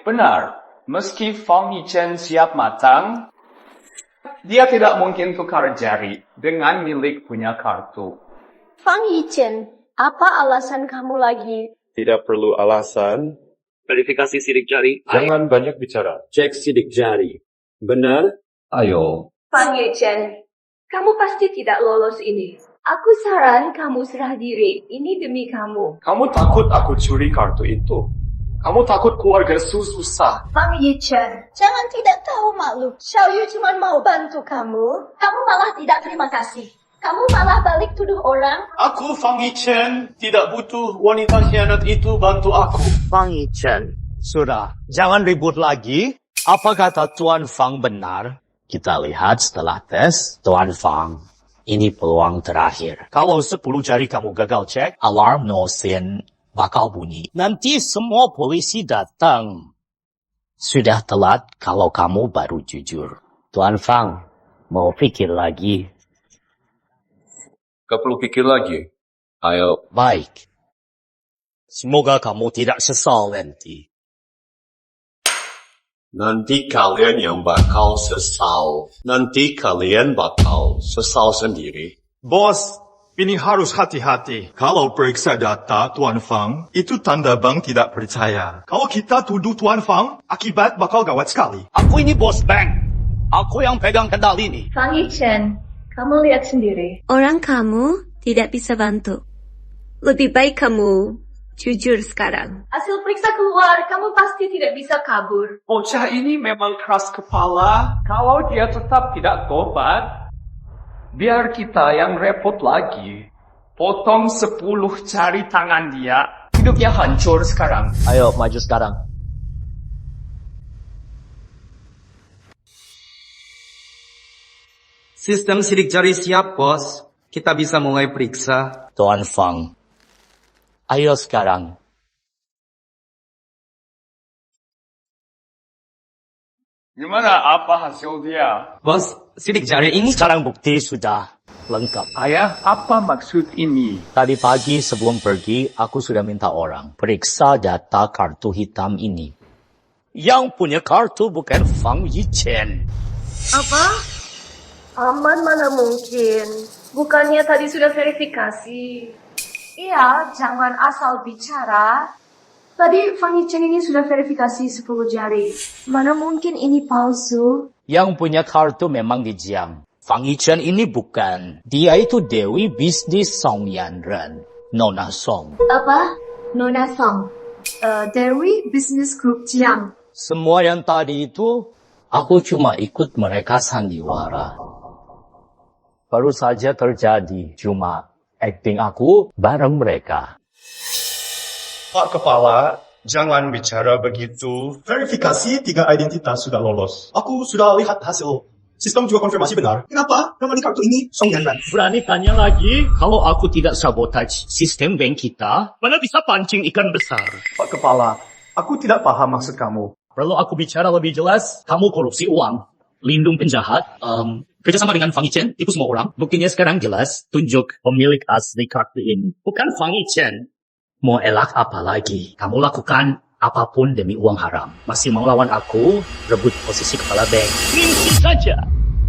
Benar. Meski Fang Yichen siap matang, dia tidak mungkin tukar jari dengan milik punya kartu. Fang Yichen, apa alasan kamu lagi? Tidak perlu alasan. Verifikasi sidik jari. Jangan banyak bicara. Cek sidik jari. Benar? Ayo. Fang Yichen, kamu pasti tidak lolos ini. Aku saran kamu serah diri. Ini demi kamu. Kamu takut aku curi kartu itu? Kamu takut keluarga susah? Fang Yichen, jangan tidak tahu malu. Xiao Yu cuma mau bantu kamu. Kamu malah tidak terima kasih. Kamu malah balik tuduh orang. Aku, Fang Yichen, tidak butuh wanita hianat itu bantu aku. Fang Yichen, sudah. Jangan ribut lagi. Apa kata Tuan Fang benar? Kita lihat setelah tes, Tuan Fang. Ini peluang terakhir. Kalau 10 jari kamu gagal cek, alarm Nuosin bakal bunyi. Nanti semua polisi datang. Sudah telat kalau kamu baru jujur. Tuan Fang, mau pikir lagi? Gak perlu pikir lagi. Ayo. Baik. Semoga kamu tidak sesal nanti. Nanti kalian yang bakal sesal. Nanti kalian bakal sesal sendiri. Bos, ini harus hati-hati. Kalau periksa data Tuan Fang, itu tanda bank tidak percaya. Kalau kita tuduh Tuan Fang, akibat bakal gawat sekali. Aku ini bos bank. Aku yang pegang kendali ini. Fang Yichen, kamu lihat sendiri. Orang kamu tidak bisa bantu. Lebih baik kamu jujur sekarang. Hasil periksa keluar, kamu pasti tidak bisa kabur. Bocah ini memang keras kepala. Kalau dia tetap tidak tobat, biar kita yang repot lagi. Potong 10 jari tangan dia. Hidupnya hancur sekarang. Ayo, maju sekarang. Sistem sidik jari siap, bos. Kita bisa mulai periksa. Tuan Fang, ayo sekarang. Gimana apa hasil dia? Bos, sidik jari ini... Sekarang bukti sudah lengkap. Ayah, apa maksud ini? Tadi pagi sebelum pergi, aku sudah minta orang periksa data kartu hitam ini. Yang punya kartu bukan Fang Yichen. Apa? Aman mana mungkin. Bukannya tadi sudah verifikasi. Iya, jangan asal bicara. Tadi Fang Yichen ini sudah verifikasi 10 jari. Mana mungkin ini palsu? Yang punya kartu memang dijiang. Fang Yichen ini bukan. Dia itu Dewi Bisnis Song Yanren. Nona Song. Apa? Nona Song. Dewi Business Group Jiang. Semua yang tadi itu, aku cuma ikut mereka sandiwara. Baru saja terjadi, cuma acting aku bareng mereka. Pak Kepala, jangan bicara begitu. Verifikasi 3 identitas sudah lolos. Aku sudah lihat hasil. Sistem juga konfirmasi benar. Kenapa nama di kartu ini Song Yanran? Berani tanya lagi? Kalau aku tidak sabotage sistem bank kita, mana bisa pancing ikan besar? Pak Kepala, aku tidak paham maksud kamu. Perlu aku bicara lebih jelas? Kamu korupsi uang, lindung penjahat, kerjasama dengan Fang Yichen, itu semua orang. Buktinya sekarang jelas, tunjuk pemilik asli kartu ini. Bukan Fang Yichen. Mau elak apa lagi? Kamu lakukan apapun demi uang haram. Masih mau lawan aku, rebut posisi kepala bank. Mimpi saja.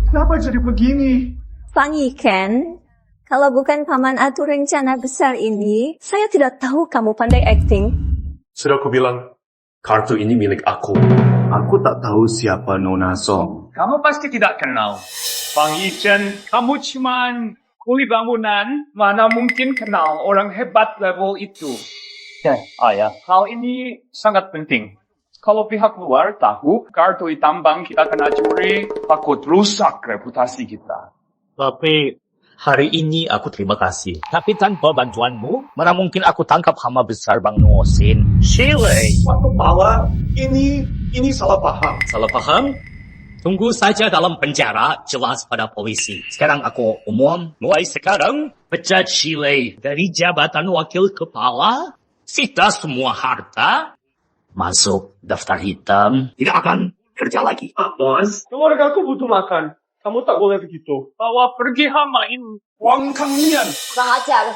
Kenapa jadi begini? Fang Yichen, kalau bukan paman atur rencana besar ini, saya tidak tahu kamu pandai acting. Sudah aku bilang, kartu ini milik aku. Aku tak tahu siapa Nona Song. Kamu pasti tidak kenal. Fang Yichen, kamu cuman kuli bangunan. Mana mungkin kenal orang hebat level itu. Ayah, hal ini sangat penting. Kalau pihak luar tahu kartu hitam bank kita kena curi, takut rusak reputasi kita. Tapi hari ini aku terima kasih. Tapi tanpa bantuanmu, mana mungkin aku tangkap hama besar Bang Nuosin. Shirley. Pak Kepala, ini salah paham. Salah paham? Tunggu saja dalam penjara, jelas pada polisi. Sekarang aku umum, mulai sekarang, pecat Shirley dari jabatan wakil kepala, sita semua harta, masuk daftar hitam, tidak akan kerja lagi. Bos, keluarga aku butuh makan. Kamu tak boleh begitu. Bawa pergi hamain uang kalian. Kurang ajar.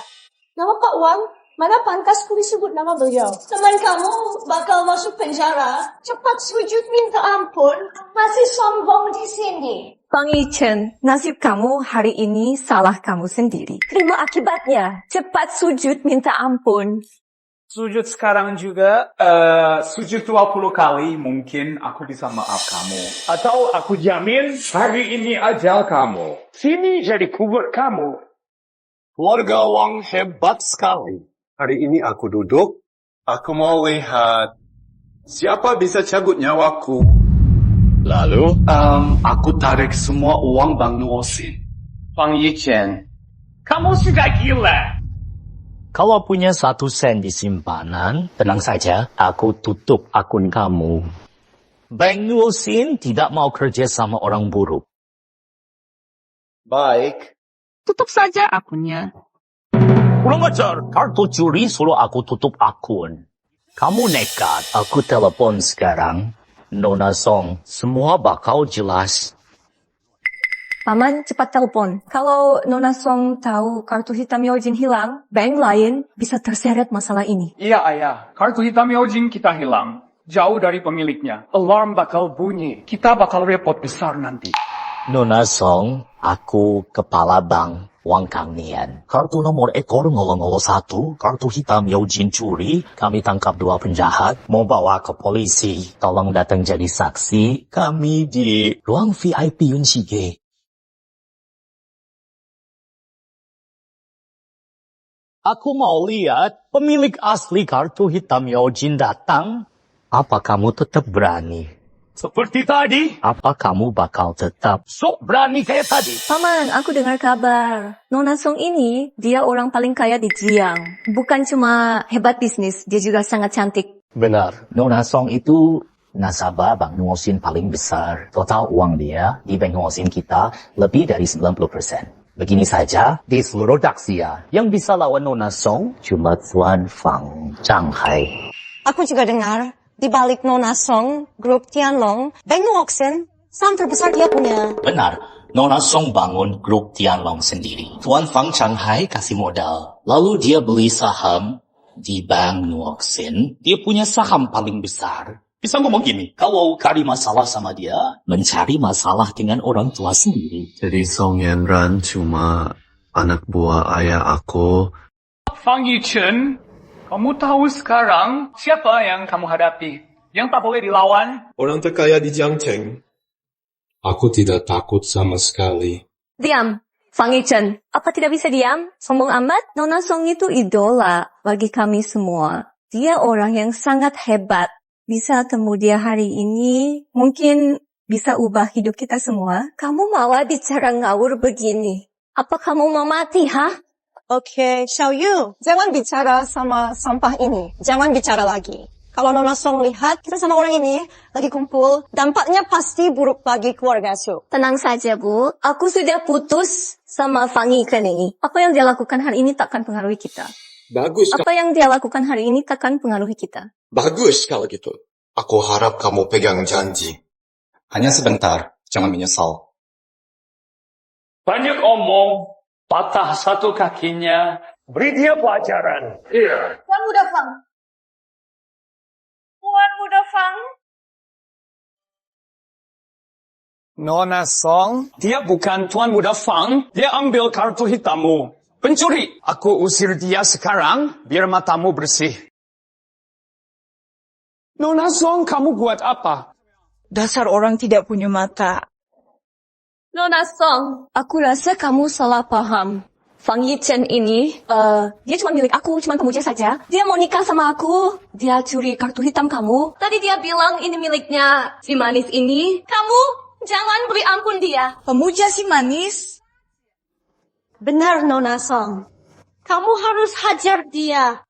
Nama Pak Wang, mana pantas ku disebut nama beliau? Teman kamu bakal masuk penjara. Cepat sujud minta ampun. Masih sombong di sini. Fang Yichen, nasib kamu hari ini salah kamu sendiri. Terima akibatnya. Cepat sujud minta ampun. Sujud sekarang juga, sujud 20 kali mungkin aku bisa maaf kamu. Atau aku jamin hari ini ajal kamu. Sini jadi kubur kamu. Keluarga Wang hebat sekali. Hari ini aku duduk, aku mau lihat siapa bisa cabut nyawaku. Lalu, aku tarik semua uang Bang Nuosin. Fang Yichen, kamu sudah gila. Kalau punya 1 sen di simpanan, tenang saja, aku tutup akun kamu. Bank Nuosin tidak mau kerja sama orang buruk. Baik. Tutup saja akunnya. Kurang ajar, kartu curi suruh aku tutup akun. Kamu nekat, aku telepon sekarang. Nona Song, semua bakal jelas. Paman, cepat telepon. Kalau Nona Song tahu kartu hitam Yaojin hilang, bank lain bisa terseret masalah ini. Iya ayah, kartu hitam Yaojin kita hilang. Jauh dari pemiliknya. Alarm bakal bunyi. Kita bakal repot besar nanti. Nona Song, aku kepala bank Wang Kang Nian. Kartu nomor ekor 001, kartu hitam Yaujin curi. Kami tangkap 2 penjahat, mau bawa ke polisi. Tolong datang jadi saksi. Kami di ruang VIP Yun Shige. Aku mau lihat pemilik asli kartu hitam Yaujin datang. Apa kamu tetap berani? Seperti tadi? Apa kamu bakal tetap sok berani kayak tadi? Paman, aku dengar kabar. Nona Song ini, dia orang paling kaya di Jiang. Bukan cuma hebat bisnis, dia juga sangat cantik. Benar. Nona Song itu nasabah Bank Nuosin paling besar. Total uang dia di Bank Nuosin kita lebih dari 90%. Begini saja, di seluruh Daxia, yang bisa lawan Nona Song cuma Tuan Fang Shanghai. Aku juga dengar, di balik Nona Song, grup Tianlong, Bank Nuosin, saham terbesar dia punya. Benar, Nona Song bangun grup Tianlong sendiri. Tuan Fang Shanghai kasih modal. Lalu dia beli saham di Bank Nuosin. Dia punya saham paling besar. Bisa ngomong gini, kalau cari masalah sama dia, mencari masalah dengan orang tua sendiri. Jadi Song Yanran cuma anak buah ayah aku. Fang Yichen, kamu tahu sekarang siapa yang kamu hadapi? Yang tak boleh dilawan? Orang terkaya di Jiangcheng. Aku tidak takut sama sekali. Diam, Fang Yichen. Apa tidak bisa diam? Sombong amat? Nona Song itu idola bagi kami semua. Dia orang yang sangat hebat. Bisa temu dia hari ini, mungkin bisa ubah hidup kita semua. Kamu malah bicara ngawur begini. Apa kamu mau mati, ha? Oke, Xiao Yu, jangan bicara sama sampah ini. Jangan bicara lagi. Kalau Nona Song lihat kita sama orang ini lagi kumpul, dampaknya pasti buruk bagi keluarga Su. Tenang saja, Bu. Aku sudah putus sama Fang Yichen ini. Apa yang dia lakukan hari ini takkan pengaruhi kita. Bagus. Apa yang dia lakukan hari ini takkan pengaruhi kita. Bagus kalau gitu. Aku harap kamu pegang janji. Hanya sebentar, jangan menyesal. Banyak omong, patah satu kakinya, beri dia pelajaran. Iya. Tuan Muda Fang. Tuan Muda Fang. Nona Song, dia bukan Tuan Muda Fang, dia ambil kartu hitammu. Pencuri, aku usir dia sekarang, biar matamu bersih. Nona Song, kamu buat apa? Dasar orang tidak punya mata. Nona Song, aku rasa kamu salah paham. Fang Yichen ini, dia cuma milik aku, cuma pemuja saja. Dia mau nikah sama aku, dia curi kartu hitam kamu. Tadi dia bilang ini miliknya si manis ini. Kamu jangan beri ampun dia. Pemuja si manis? Benar, Nona Song. Kamu harus hajar dia.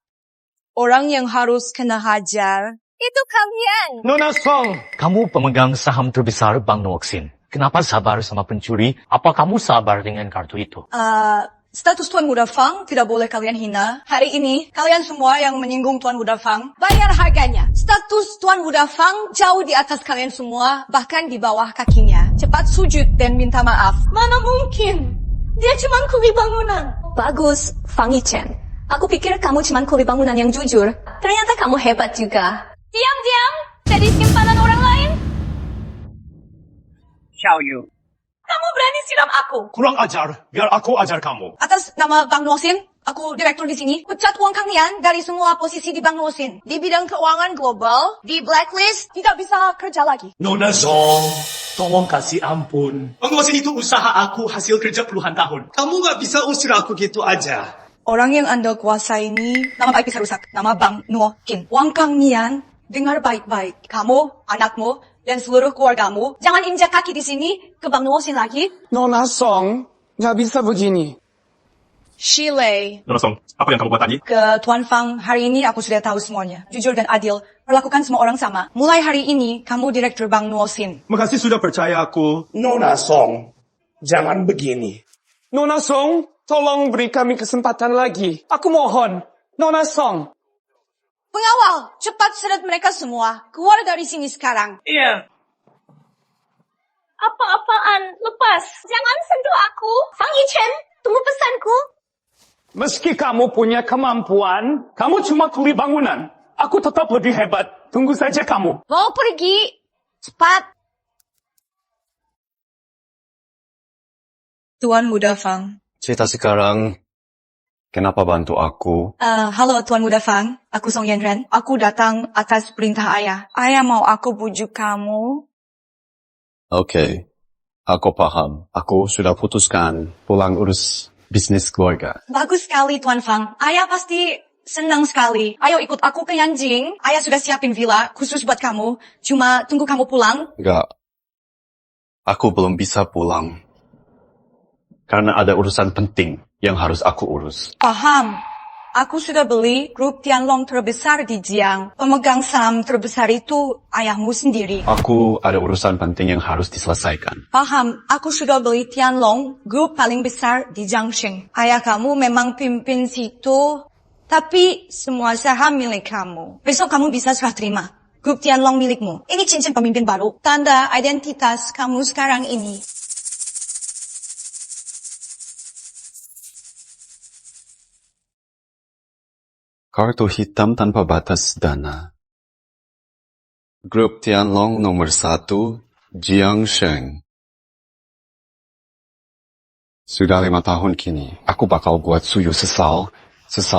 Orang yang harus kena hajar itu kalian. Nona Song, kamu pemegang saham terbesar Bank Nuosin. Kenapa sabar sama pencuri? Apa kamu sabar dengan kartu itu? Status Tuan Muda Fang tidak boleh kalian hina. Hari ini, kalian semua yang menyinggung Tuan Muda Fang, bayar harganya. Status Tuan Muda Fang jauh di atas kalian semua, bahkan di bawah kakinya. Cepat sujud dan minta maaf. Mana mungkin? Dia cuma kuli bangunan. Bagus, Fang Yichen. Aku pikir kamu cuma kuli bangunan yang jujur. Ternyata kamu hebat juga. Diam-diam, jadi simpanan orang lain. Xiao Yu. Kamu berani siram aku. Kurang ajar, biar aku ajar kamu. Atas nama Bank Nuosin, aku direktur di sini. Pecat Wang Kang Nian dari semua posisi di Bank Nuosin. Di bidang keuangan global, di blacklist, tidak bisa kerja lagi. Nona Song, Tolong kasih ampun. Bank Nuosin itu usaha aku hasil kerja puluhan tahun. Kamu gak bisa usir aku gitu aja. Orang yang Anda kuasai ini, nama baik bisa rusak. Nama Bank Nuosin. Wang Kang Nian, dengar baik-baik. Kamu, anakmu, dan seluruh keluargamu, jangan injak kaki di sini ke Bank Nuosin lagi. Nona Song, nggak bisa begini. Shilei. Nona Song, apa yang kamu buat tadi? Ke Tuan Fang, hari ini aku sudah tahu semuanya. Jujur dan adil, perlakukan semua orang sama. Mulai hari ini, kamu direktur Bank Nuosin. Makasih sudah percaya aku. Nona Song, jangan begini. Nona Song, tolong beri kami kesempatan lagi. Aku mohon. Nona Song. Pengawal, cepat seret mereka semua. Keluar dari sini sekarang. Iya. Apa-apaan? Lepas. Jangan sentuh aku. Fang Yichen, tunggu pesanku. Meski kamu punya kemampuan, kamu cuma kuli bangunan. Aku tetap lebih hebat. Tunggu saja kamu. Mau pergi? Cepat. Tuan Muda Fang. Cerita sekarang, kenapa bantu aku? Halo Tuan Muda Fang. Aku Song Yanren. Aku datang atas perintah ayah. Ayah mau aku bujuk kamu. Oke, aku paham. Aku sudah putuskan pulang urus bisnis keluarga. Bagus sekali Tuan Fang. Ayah pasti senang sekali. Ayo ikut aku ke Yanjing. Ayah sudah siapin villa khusus buat kamu. Cuma tunggu kamu pulang. Enggak, aku belum bisa pulang. Karena ada urusan penting yang harus aku urus. Paham. Aku sudah beli grup Tianlong terbesar di Jiang. Pemegang saham terbesar itu ayahmu sendiri. Aku ada urusan penting yang harus diselesaikan. Paham. Aku sudah beli Tianlong, grup paling besar di Jiangxing. Ayah kamu memang pimpin situ. Tapi semua saham milik kamu. Besok kamu bisa serah terima. Grup Tianlong milikmu. Ini cincin pemimpin baru. Tanda identitas kamu sekarang ini. Kartu hitam tanpa batas dana. Grup Tianlong nomor 1, Jiangsheng. Sudah 5 tahun kini, aku bakal buat Suyu sesal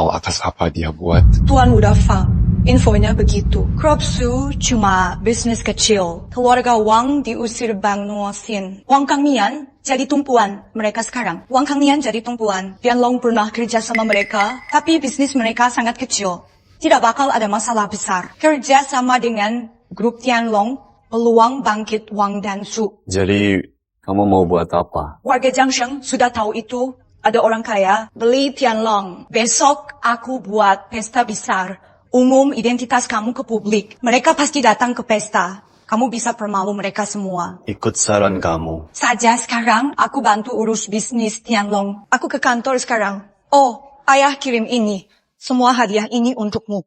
atas apa dia buat. Tuan Muda Fang, infonya begitu. Crop Su cuma bisnis kecil. Keluarga Wang diusir Bang Nuosin. Wang Kangnian jadi tumpuan mereka sekarang. Wang Kangnian jadi tumpuan. Tianlong pernah kerja sama mereka, tapi bisnis mereka sangat kecil. Tidak bakal ada masalah besar. Kerja sama dengan grup Tianlong, peluang bangkit Wang dan Su. Jadi, kamu mau buat apa? Warga Jiangsheng sudah tahu itu. Ada orang kaya beli Tianlong. Besok aku buat pesta besar. Umum identitas kamu ke publik. Mereka pasti datang ke pesta. Kamu bisa permalu mereka semua. Ikut saran kamu. Saja sekarang aku bantu urus bisnis Tianlong. Aku ke kantor sekarang. Oh, ayah kirim ini. Semua hadiah ini untukmu.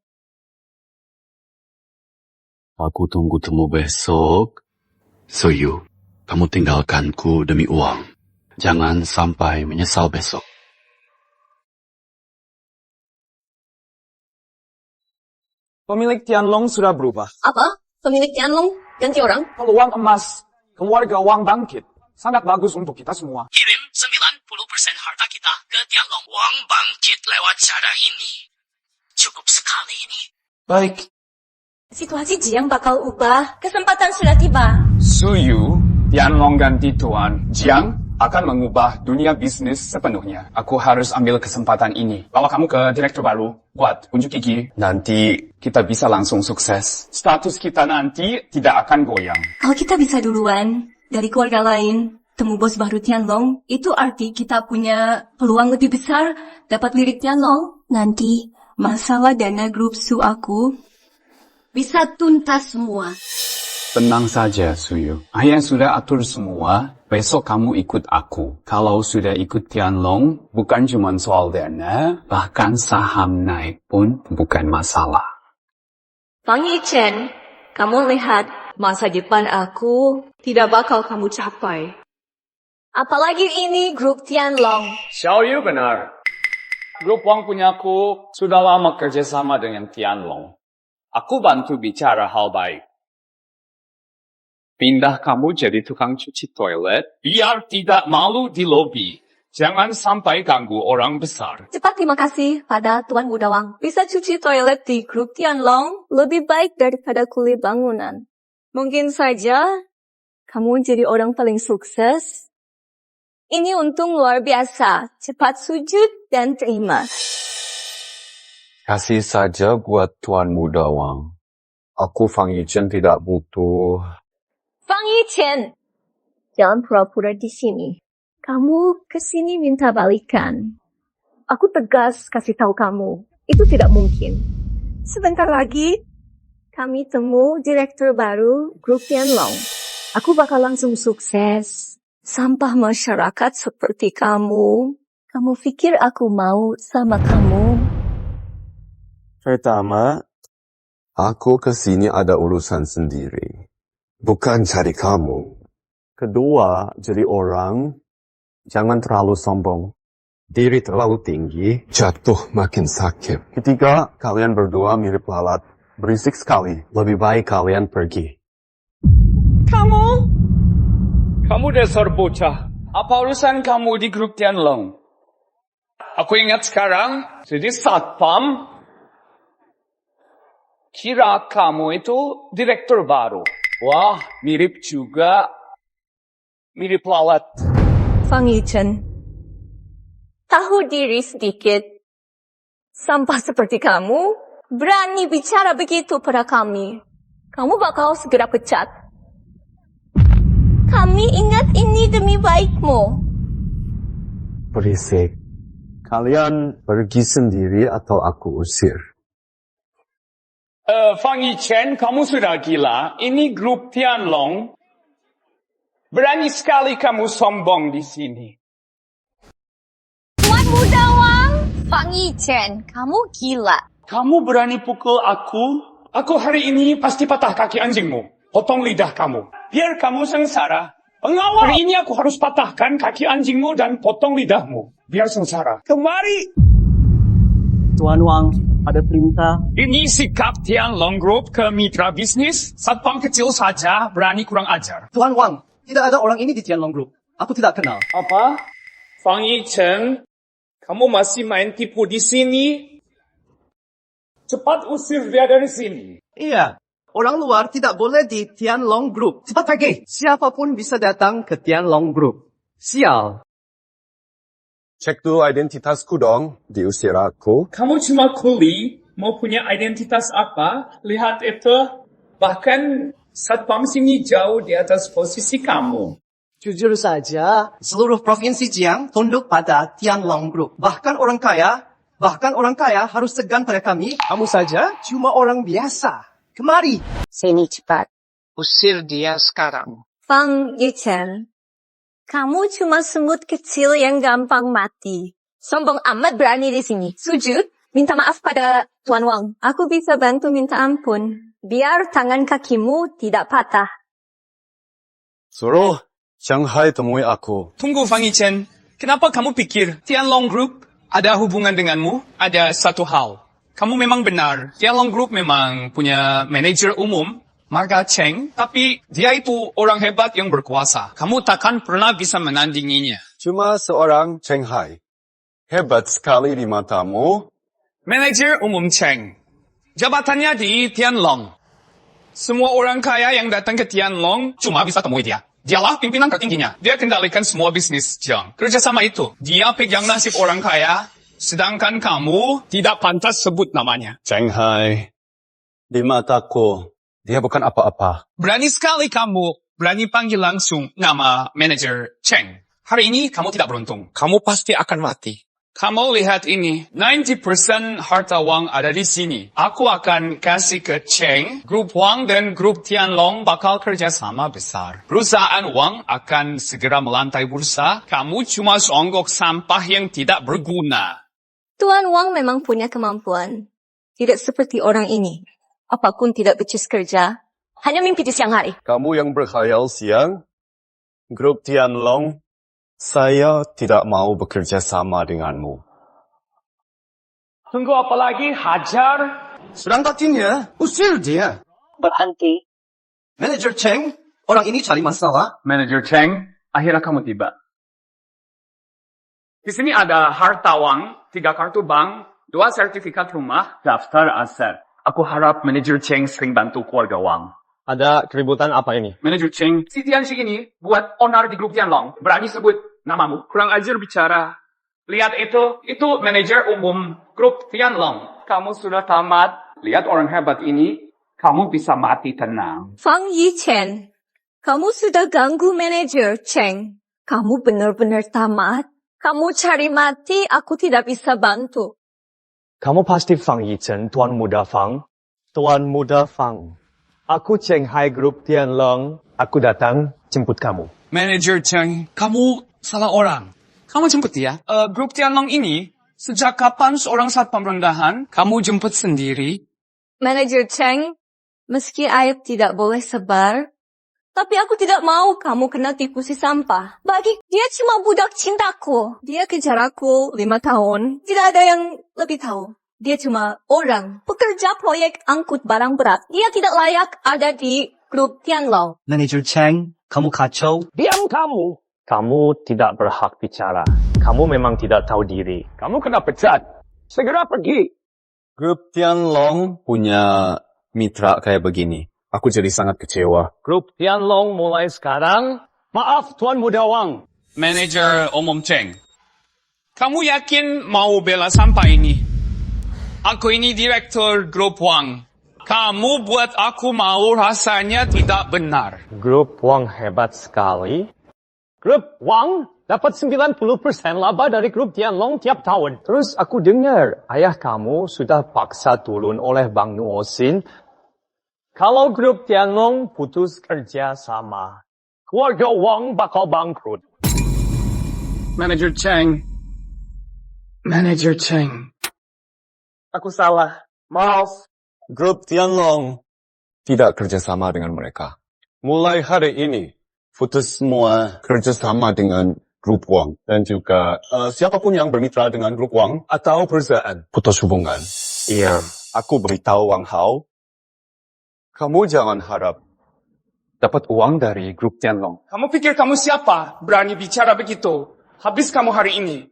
Aku tunggu temu besok. Suyu, kamu tinggalkanku demi uang. Jangan sampai menyesal besok. Pemilik Tianlong sudah berubah. Apa? Pemilik Tianlong ganti orang? Peluang emas keluarga Wang bangkit. Sangat bagus untuk kita semua. Kirim 90% harta kita ke Tianlong. Wang bangkit lewat cara ini. Cukup sekali ini. Baik. Situasi Jiang bakal ubah. Kesempatan sudah tiba. Suyu, Tianlong ganti Tuan. Jiang akan mengubah dunia bisnis sepenuhnya. Aku harus ambil kesempatan ini. Bawa kamu ke direktur baru. Buat unjuk gigi. Nanti kita bisa langsung sukses. Status kita nanti tidak akan goyang. Kalau kita bisa duluan dari keluarga lain, temu bos baru Tianlong, itu arti kita punya peluang lebih besar dapat lirik Tianlong. Nanti masalah dana grup Su aku bisa tuntas semua. Tenang saja, Suyu. Ayah sudah atur semua. Besok kamu ikut aku. Kalau sudah ikut Tianlong, bukan cuma soal dana, bahkan saham naik pun bukan masalah. Fang Yichen, kamu lihat masa depan aku tidak bakal kamu capai. Apalagi ini grup Tianlong. Xiao Yu benar. Grup Wang punyaku sudah lama kerjasama dengan Tianlong. Aku bantu bicara hal baik. Pindah kamu jadi tukang cuci toilet, biar tidak malu di lobi. Jangan sampai ganggu orang besar. Cepat terima kasih pada Tuan Muda Wang. Bisa cuci toilet di grup Tianlong lebih baik daripada kuli bangunan. Mungkin saja kamu jadi orang paling sukses. Ini untung luar biasa. Cepat sujud dan terima. Kasih saja buat Tuan Muda Wang. Aku Fang Yichen tidak butuh. Fang Yichen, jangan pura-pura di sini. Kamu kesini minta balikan. Aku tegas kasih tahu kamu, itu tidak mungkin. Sebentar lagi, kami temu direktur baru grup Tianlong. Aku bakal langsung sukses. Sampah masyarakat seperti kamu. Kamu pikir aku mau sama kamu? Pertama, aku kesini ada urusan sendiri. Bukan cari kamu. Kedua, jadi orang, jangan terlalu sombong. Diri terlalu tinggi, jatuh makin sakit. Ketiga, kalian berdua mirip lalat. Berisik sekali. Lebih baik kalian pergi. Kamu dasar bocah. Apa urusan kamu di grup Tianlong? Aku ingat sekarang, jadi satpam kira kamu itu direktur baru. Wah, mirip juga. Mirip lalat. Fang Yichen, tahu diri sedikit. Sampah seperti kamu, berani bicara begitu pada kami. Kamu bakal segera pecat. Kami ingat ini demi baikmu. Berisik. Kalian pergi sendiri atau aku usir. Fang Yichen, kamu sudah gila. Ini grup Tianlong. Berani sekali kamu sombong di sini. Tuan Muda Wang, Fang Yichen, kamu gila. Kamu berani pukul aku? Aku hari ini pasti patah kaki anjingmu. Potong lidah kamu. Biar kamu sengsara. Pengawal! Hari ini aku harus patahkan kaki anjingmu dan potong lidahmu. Biar sengsara. Kemari! Tuan Wang, ada perintah. Ini sikap Tianlong Group ke mitra bisnis. Satpam kecil saja berani kurang ajar. Tuan Wang, tidak ada orang ini di Tianlong Group. Aku tidak kenal. Apa? Fang Yichen, kamu masih main tipu di sini? Cepat usir dia dari sini. Iya. Orang luar tidak boleh di Tianlong Group. Cepat pergi. Siapapun bisa datang ke Tianlong Group. Sial. Cek dulu identitasku dong. Diusir aku. Kamu cuma kuli, mau punya identitas apa? Lihat itu. Bahkan satpam sini jauh di atas posisi kamu. Jujur saja, seluruh provinsi Jiang tunduk pada Tianlong Group. Bahkan orang kaya harus segan pada kami. Kamu saja cuma orang biasa. Kemari. Sini cepat. Usir dia sekarang. Fang Yichen, kamu cuma semut kecil yang gampang mati. Sombong amat berani di sini. Sujud, minta maaf pada Tuan Wang. Aku bisa bantu minta ampun. Biar tangan kakimu tidak patah. Suruh Shanghai temui aku. Tunggu Fang Yichen, kenapa kamu pikir Tianlong Group ada hubungan denganmu? Ada satu hal. Kamu memang benar, Tianlong Group memang punya manajer umum, Marga Cheng, tapi dia itu orang hebat yang berkuasa. Kamu takkan pernah bisa menandinginya. Cuma seorang Shanghai. Hebat sekali di matamu. Manajer umum Cheng. Jabatannya di Tianlong. Semua orang kaya yang datang ke Tianlong cuma bisa temui dia. Dialah pimpinan tertingginya. Dia kendalikan semua bisnis Jiang. Kerjasama itu, dia pegang nasib orang kaya, sedangkan kamu tidak pantas sebut namanya. Shanghai. Di mataku, dia bukan apa-apa. Berani sekali kamu. Berani panggil langsung nama manajer Cheng. Hari ini kamu tidak beruntung. Kamu pasti akan mati. Kamu lihat ini. 90% harta Wang ada di sini. Aku akan kasih ke Cheng. Grup Wang dan grup Tianlong bakal kerjasama besar. Perusahaan Wang akan segera melantai bursa. Kamu cuma seonggok sampah yang tidak berguna. Tuan Wang memang punya kemampuan. Tidak seperti orang ini. Apapun tidak becus kerja. Hanya mimpi di siang hari. Kamu yang berkhayal siang? Grup Tianlong? Saya tidak mau bekerja sama denganmu. Tunggu apa lagi? Hajar. Sedang takdirnya, usir dia. Berhenti. Manajer Cheng, orang ini cari masalah. Manajer Cheng, akhirnya kamu tiba. Di sini ada harta Wang, 3 kartu bank, 2 sertifikat rumah, daftar aset. Aku harap manajer Cheng sering bantu keluarga Wang. Ada keributan apa ini? Manajer Cheng, si Tianxi ini buat onar di grup Tianlong. Berani sebut namamu. Kurang ajar bicara. Lihat itu manajer umum grup Tianlong. Kamu sudah tamat. Lihat orang hebat ini. Kamu bisa mati tenang. Fang Yichen, kamu sudah ganggu manajer Cheng. Kamu benar-benar tamat. Kamu cari mati, aku tidak bisa bantu. Kamu pasti Fang Yichen, Tuan Muda Fang. Tuan Muda Fang. Aku Shanghai Group Tianlong. Aku datang jemput kamu. Manajer Cheng, kamu salah orang. Kamu jemput dia. Grup Tianlong ini, sejak kapan seorang satpam rendahan, kamu jemput sendiri? Manajer Cheng, meski aib tidak boleh sebar, tapi aku tidak mau kamu kena tipu si sampah. Bagi dia cuma budak cintaku. Dia kejar aku 5 tahun. Tidak ada yang lebih tahu. Dia cuma orang pekerja proyek angkut barang berat. Dia tidak layak ada di grup Tianlong. Manager Cheng, kamu kacau. Diam kamu! Kamu tidak berhak bicara. Kamu memang tidak tahu diri. Kamu kena pecat. Segera pergi. Grup Tianlong punya mitra kayak begini. Aku jadi sangat kecewa. Grup Tianlong mulai sekarang. Maaf, Tuan Muda Wang. Manager Umum Cheng. Kamu yakin mau bela sampah ini? Aku ini direktur grup Wang. Kamu buat aku mau rasanya tidak benar. Grup Wang hebat sekali. Grup Wang dapat 90% laba dari grup Tianlong tiap tahun. Terus aku dengar ayah kamu sudah paksa turun oleh Bang Nuosin. Kalau grup Tianlong putus kerja sama, keluarga Wang bakal bangkrut. Manager Cheng. Manager Cheng. Aku salah. Maaf. Grup Tianlong tidak kerjasama dengan mereka. Mulai hari ini, putus semua kerjasama dengan grup Wang. Dan juga siapapun yang bermitra dengan grup Wang atau perusahaan putus hubungan. Iya, aku beritahu Wang Hao, kamu jangan harap dapat uang dari grup Tianlong. Kamu pikir kamu siapa? Berani bicara begitu. Habis kamu hari ini.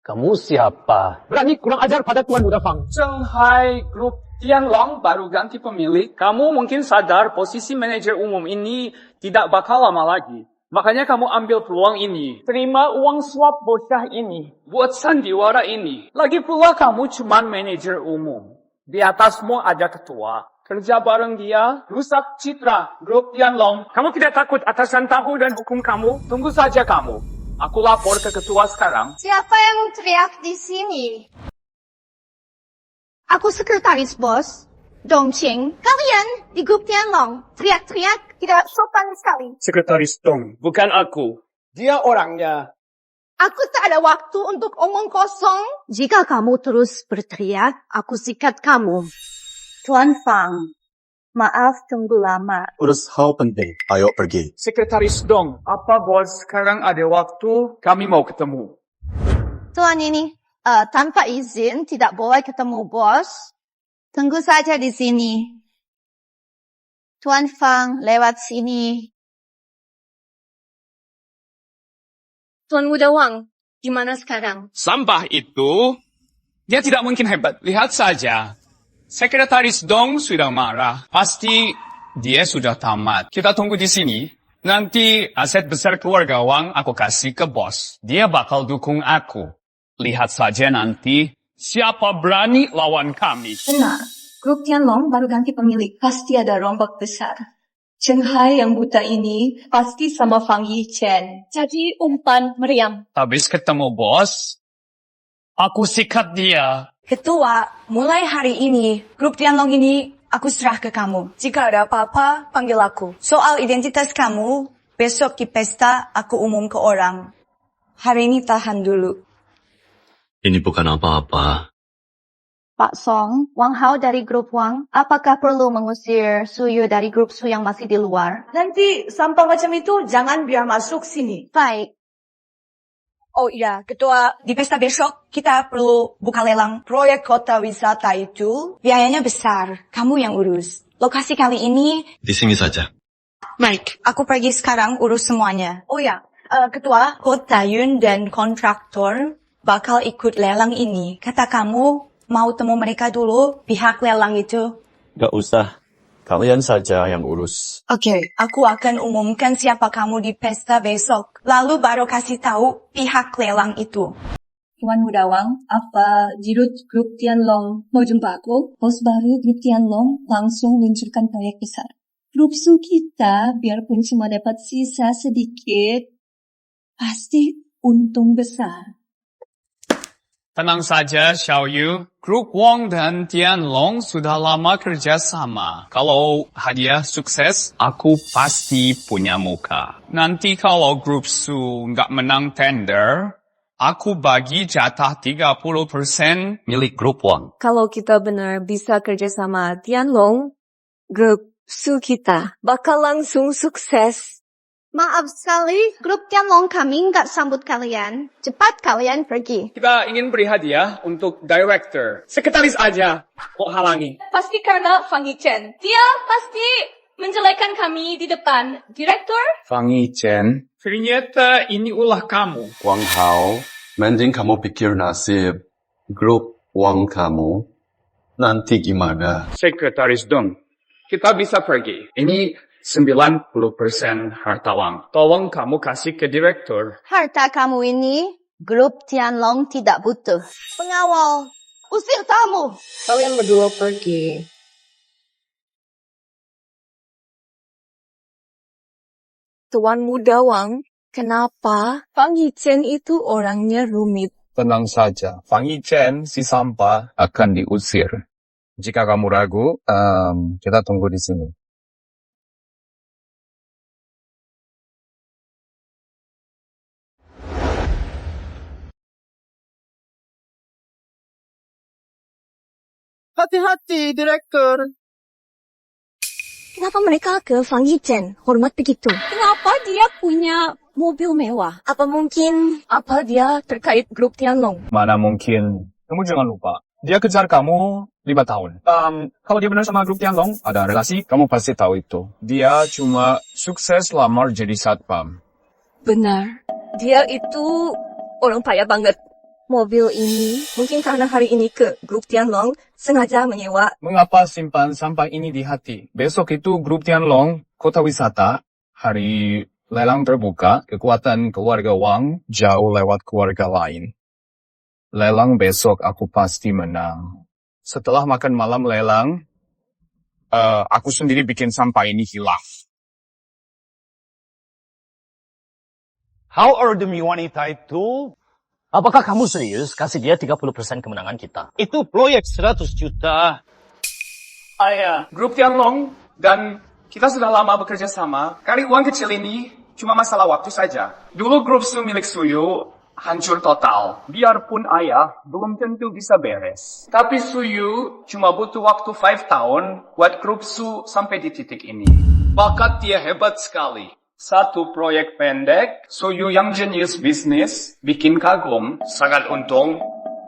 Kamu siapa? Berani kurang ajar pada Tuan Muda Fang. Shanghai Grup Tianlong baru ganti pemilik. Kamu mungkin sadar posisi manajer umum ini tidak bakal lama lagi. Makanya kamu ambil peluang ini. Terima uang suap bocah ini. Buat sandiwara ini. Lagi pula kamu cuman manajer umum. Di atasmu ada ketua. Kerja bareng dia, rusak citra Grup Tianlong. Kamu tidak takut atasan tahu dan hukum kamu? Tunggu saja kamu. Aku lapor ke ketua sekarang. Siapa yang teriak di sini? Aku sekretaris bos, Dongqing. Kalian di grup Tianlong teriak-teriak tidak sopan sekali. Sekretaris Dong, bukan aku. Dia orangnya. Aku tak ada waktu untuk omong kosong. Jika kamu terus berteriak, aku sikat kamu. Tuan Fang, maaf tunggu lama. Urus hal penting. Ayo pergi. Sekretaris Dong, apa bos sekarang ada waktu? Kami mau ketemu. Tuan ini, tanpa izin tidak boleh ketemu bos. Tunggu saja di sini. Tuan Fang, lewat sini. Tuan Muda Wang, gimana sekarang? Sampah itu, dia tidak mungkin hebat. Lihat saja. Sekretaris Dong sudah marah. Pasti dia sudah tamat. Kita tunggu di sini. Nanti aset besar keluarga Wang aku kasih ke bos. Dia bakal dukung aku. Lihat saja nanti siapa berani lawan kami. Benar, grup Tianlong baru ganti pemilik. Pasti ada rombak besar. Shanghai yang buta ini pasti sama Fang Yichen. Jadi umpan meriam. Habis ketemu bos, aku sikat dia. Ketua, mulai hari ini, grup Tianlong ini aku serah ke kamu. Jika ada apa-apa, panggil aku. Soal identitas kamu, besok di pesta aku umum ke orang. Hari ini tahan dulu. Ini bukan apa-apa. Pak Song, Wang Hao dari grup Wang, apakah perlu mengusir Suyu dari grup Su yang masih di luar? Nanti sampah macam itu jangan biar masuk sini. Baik. Oh iya, Ketua, di pesta besok kita perlu buka lelang proyek kota wisata itu. Biayanya besar, kamu yang urus. Lokasi kali ini... Di sini saja. Mike, aku pergi sekarang urus semuanya. Oh ya, Ketua, Kota Yun dan kontraktor bakal ikut lelang ini. Kata kamu mau temu mereka dulu, pihak lelang itu. Gak usah. Kalian saja yang urus. Oke, aku akan umumkan siapa kamu di pesta besok. Lalu baru kasih tahu pihak lelang itu. Tuan Muda Wang, apa Dirut Grup Tianlong mau jumpa aku? Bos baru Grup Tianlong langsung luncurkan proyek besar. Grup Su kita, biarpun cuma dapat sisa sedikit, pasti untung besar. Tenang saja, Xiao Yu. Grup Wang dan Tianlong sudah lama kerja sama. Kalau hadiah sukses, aku pasti punya muka. Nanti kalau grup Su nggak menang tender, aku bagi jatah 30% milik grup Wang. Kalau kita benar bisa kerja sama Tianlong, Grup Su kita bakal langsung sukses. Maaf sekali, grup Tianlong kami nggak sambut kalian. Cepat kalian pergi. Kita ingin beri hadiah untuk director. Sekretaris aja kok halangi. Pasti karena Fang Yichen. Dia pasti menjelekkan kami di depan direktur. Fang Yichen. Ternyata ini ulah kamu. Wang Hao, mending kamu pikir nasib grup Wang kamu nanti gimana? Sekretaris Dong, kita bisa pergi. Ini 90% harta Wang. Tolong kamu kasih ke direktur. Harta kamu ini, grup Tianlong tidak butuh. Pengawal, usir tamu. Kalian berdua pergi. Tuan Muda Wang, kenapa Fang Yichen itu orangnya rumit? Tenang saja, Fang Yichen si sampah akan diusir. Jika kamu ragu, kita tunggu di sini. Hati-hati, direktur. Kenapa mereka ke Fang Yichen? Hormat begitu. Kenapa dia punya mobil mewah? Apa dia terkait grup Tianlong? Mana mungkin. Kamu jangan lupa, dia kejar kamu 5 tahun. Kalau dia benar sama grup Tianlong, ada relasi, kamu pasti tahu itu. Dia cuma sukses lamar jadi satpam. Benar. Dia itu orang kaya banget. Mobil ini mungkin karena hari ini ke grup Tianlong sengaja menyewa. Mengapa simpan sampah ini di hati? Besok itu grup Tianlong, kota wisata, hari lelang terbuka, kekuatan keluarga Wang jauh lewat keluarga lain. Lelang besok aku pasti menang. Setelah makan malam lelang, aku sendiri bikin sampah ini hilaf. How are the wanita itu? Apakah kamu serius kasih dia 30% kemenangan kita? Itu proyek 100 juta. Ayah, grup Tianlong dan kita sudah lama bekerja sama. Kali uang kecil ini cuma masalah waktu saja. Dulu grup Su milik Suyu hancur total. Biarpun ayah belum tentu bisa beres. Tapi Suyu cuma butuh waktu 5 tahun buat grup Su sampai di titik ini. Bakat dia hebat sekali. Satu proyek pendek, Suyu yang jenius bisnis, bikin kagum, sangat untung.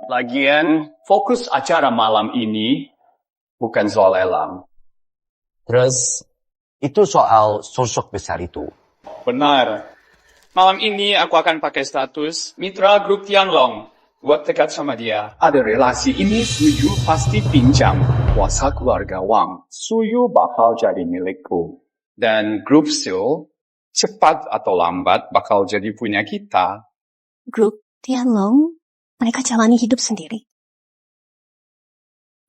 Lagian, fokus acara malam ini bukan soal lelang. Terus, itu soal sosok besar itu. Benar. Malam ini aku akan pakai status mitra grup Tianlong buat dekat sama dia. Ada relasi ini Suyu pasti pinjam kuasa keluarga Wang. Suyu bakal jadi milikku. Dan grup Sil cepat atau lambat bakal jadi punya kita. Grup Tianlong, mereka jalani hidup sendiri.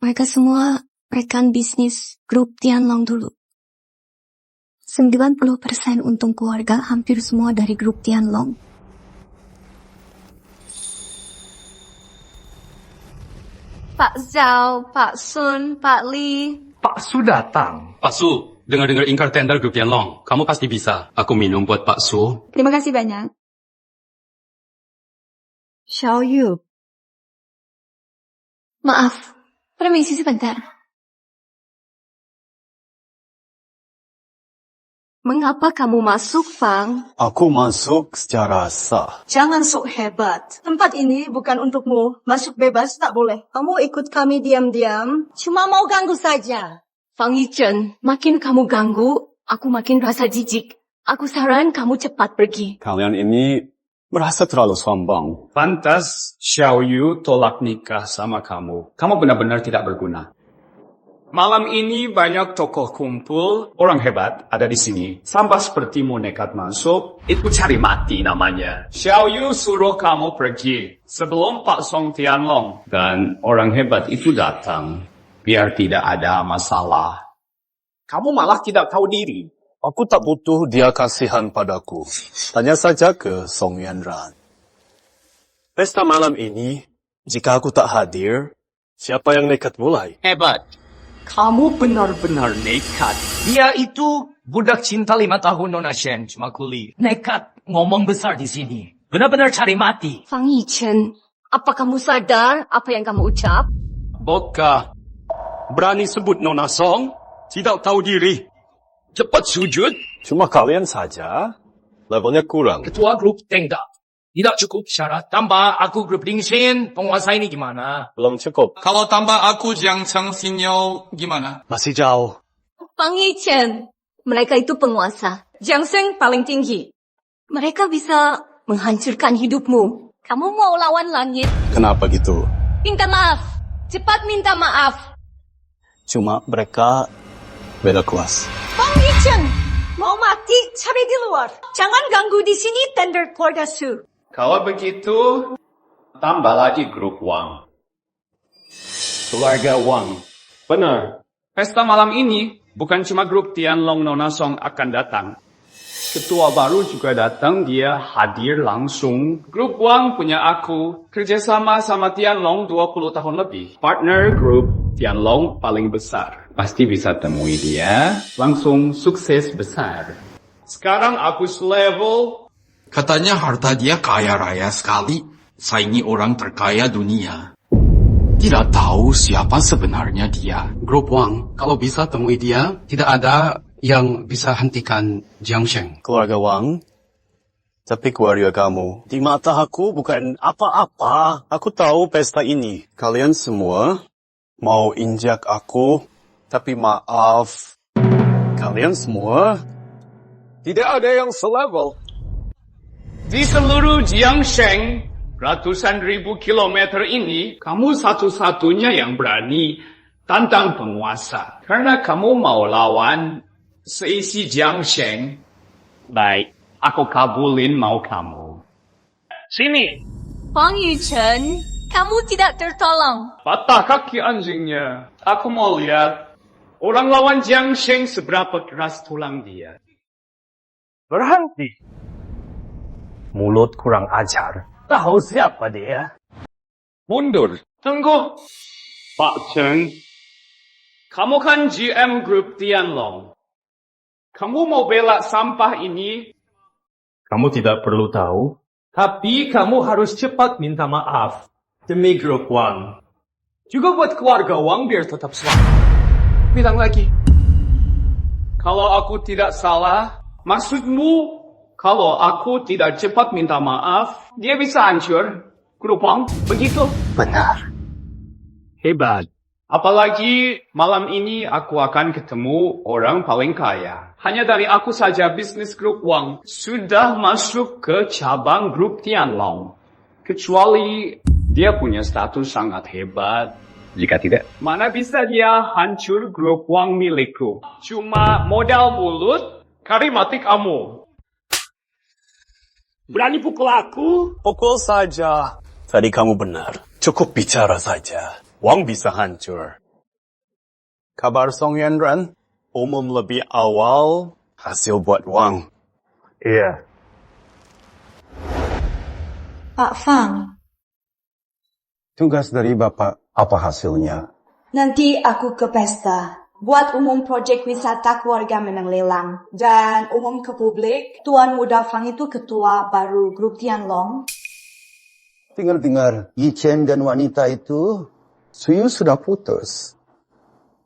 Mereka semua rekan bisnis grup Tianlong dulu. 90% untung keluarga hampir semua dari grup Tianlong. Pak Zhao, Pak Sun, Pak Li. Pak Su datang. Pak Su, dengar-dengar ingkar tender grup Tianlong. Kamu pasti bisa. Aku minum buat Pak Su. Terima kasih banyak. Xiao Yu. Maaf, permisi sebentar. Mengapa kamu masuk, Fang? Aku masuk secara sah. Jangan sok hebat. Tempat ini bukan untukmu. Masuk bebas tak boleh. Kamu ikut kami diam-diam. Cuma mau ganggu saja. Fang Yichen, makin kamu ganggu, aku makin rasa jijik. Aku saran kamu cepat pergi. Kalian ini merasa terlalu sombong. Pantas Xiao Yu tolak nikah sama kamu. Kamu benar-benar tidak berguna. Malam ini banyak tokoh kumpul, orang hebat ada di sini. Sampai sepertimu nekat masuk, itu cari mati namanya. Xiao Yu suruh kamu pergi sebelum Pak Song Tianlong dan orang hebat itu datang. Biar tidak ada masalah. Kamu malah tidak tahu diri. Aku tak butuh dia kasihan padaku. Tanya saja ke Song Yuanran. Pesta malam ini, jika aku tak hadir, siapa yang nekat mulai? Hebat. Kamu benar-benar nekat. Dia itu budak cinta 5 tahun Nona Shen, cuma kuli. Nekat ngomong besar di sini. Benar-benar cari mati. Fang Yichen, apa kamu sadar apa yang kamu ucap? Botka, berani sebut Nona Song? Tidak tahu diri. Cepat sujud. Cuma kalian saja. Levelnya kurang. Ketua grup Tengda. Tidak cukup syarat. Tambah aku grup Lingshin, penguasa ini gimana? Belum cukup. Kalau tambah aku Jiang Cheng Senior gimana? Masih jauh. Fang Yichen, mereka itu penguasa. Jiang Sheng paling tinggi. Mereka bisa menghancurkan hidupmu. Kamu mau lawan langit? Kenapa gitu? Minta maaf. Cepat minta maaf. Cuma mereka beda kelas. Fang Yichen, mau mati cari di luar. Jangan ganggu di sini tender keluarga Su. Kalau begitu, tambah lagi grup Wang. Keluarga Wang. Benar. Pesta malam ini bukan cuma grup Tianlong Nona Song akan datang. Ketua baru juga datang, dia hadir langsung. Grup Wang punya aku, kerjasama sama Tianlong 20 tahun lebih. Partner grup Tianlong paling besar. Pasti bisa temui dia, langsung sukses besar. Sekarang aku selevel. Katanya harta dia kaya raya sekali, saingi orang terkaya dunia. Tidak tahu siapa sebenarnya dia. Grup Wang, kalau bisa temui dia, tidak ada yang bisa hentikan Jiang Sheng. Keluarga Wang, tapi keluarga kamu di mata aku bukan apa-apa. Aku tahu pesta ini. Kalian semua mau injak aku, tapi maaf. Kalian semua Tidak ada yang selevel. Di seluruh Jiangsheng, ratusan ribu kilometer ini, kamu satu-satunya yang berani tantang penguasa. Karena kamu mau lawan seisi Jiangsheng. Baik, aku kabulin mau kamu. Sini. Fang Yichen, kamu tidak tertolong. Patah kaki anjingnya. Aku mau lihat orang lawan Jiangsheng seberapa keras tulang dia. Berhenti. Mulut kurang ajar. Tahu siapa dia? Mundur. Tunggu. Pak Chen. Kamu kan GM Group Tianlong. Kamu mau bela sampah ini? Kamu tidak perlu tahu. Tapi kamu harus cepat minta maaf. Demi grup Wang. Juga buat keluarga Wang biar tetap selamat. Bilang lagi. Kalau aku tidak salah, maksudmu kalau aku tidak cepat minta maaf, dia bisa hancur. Grup Wang, begitu? Benar. Hebat. Apalagi malam ini aku akan ketemu orang paling kaya. Hanya dari aku saja bisnis grup Wang sudah masuk ke cabang grup Tianlong. Kecuali dia punya status sangat hebat. Jika tidak, mana bisa dia hancur grup Wang milikku? Cuma modal mulut, kari mati kamu. Berani pukul aku? pukul saja. Tadi kamu benar. Cukup bicara saja. Wang bisa hancur. Kabar Song Yanran, umum lebih awal hasil buat Wang. Iya. Pak Fang, Tugas dari Bapak, apa hasilnya? nanti aku ke pesta. Buat umum proyek wisata keluarga menang lelang. Dan umum ke publik, Tuan Muda Fang itu ketua baru grup Tianlong. Dengar-dengar, Yichen dan wanita itu, Suyu sudah putus.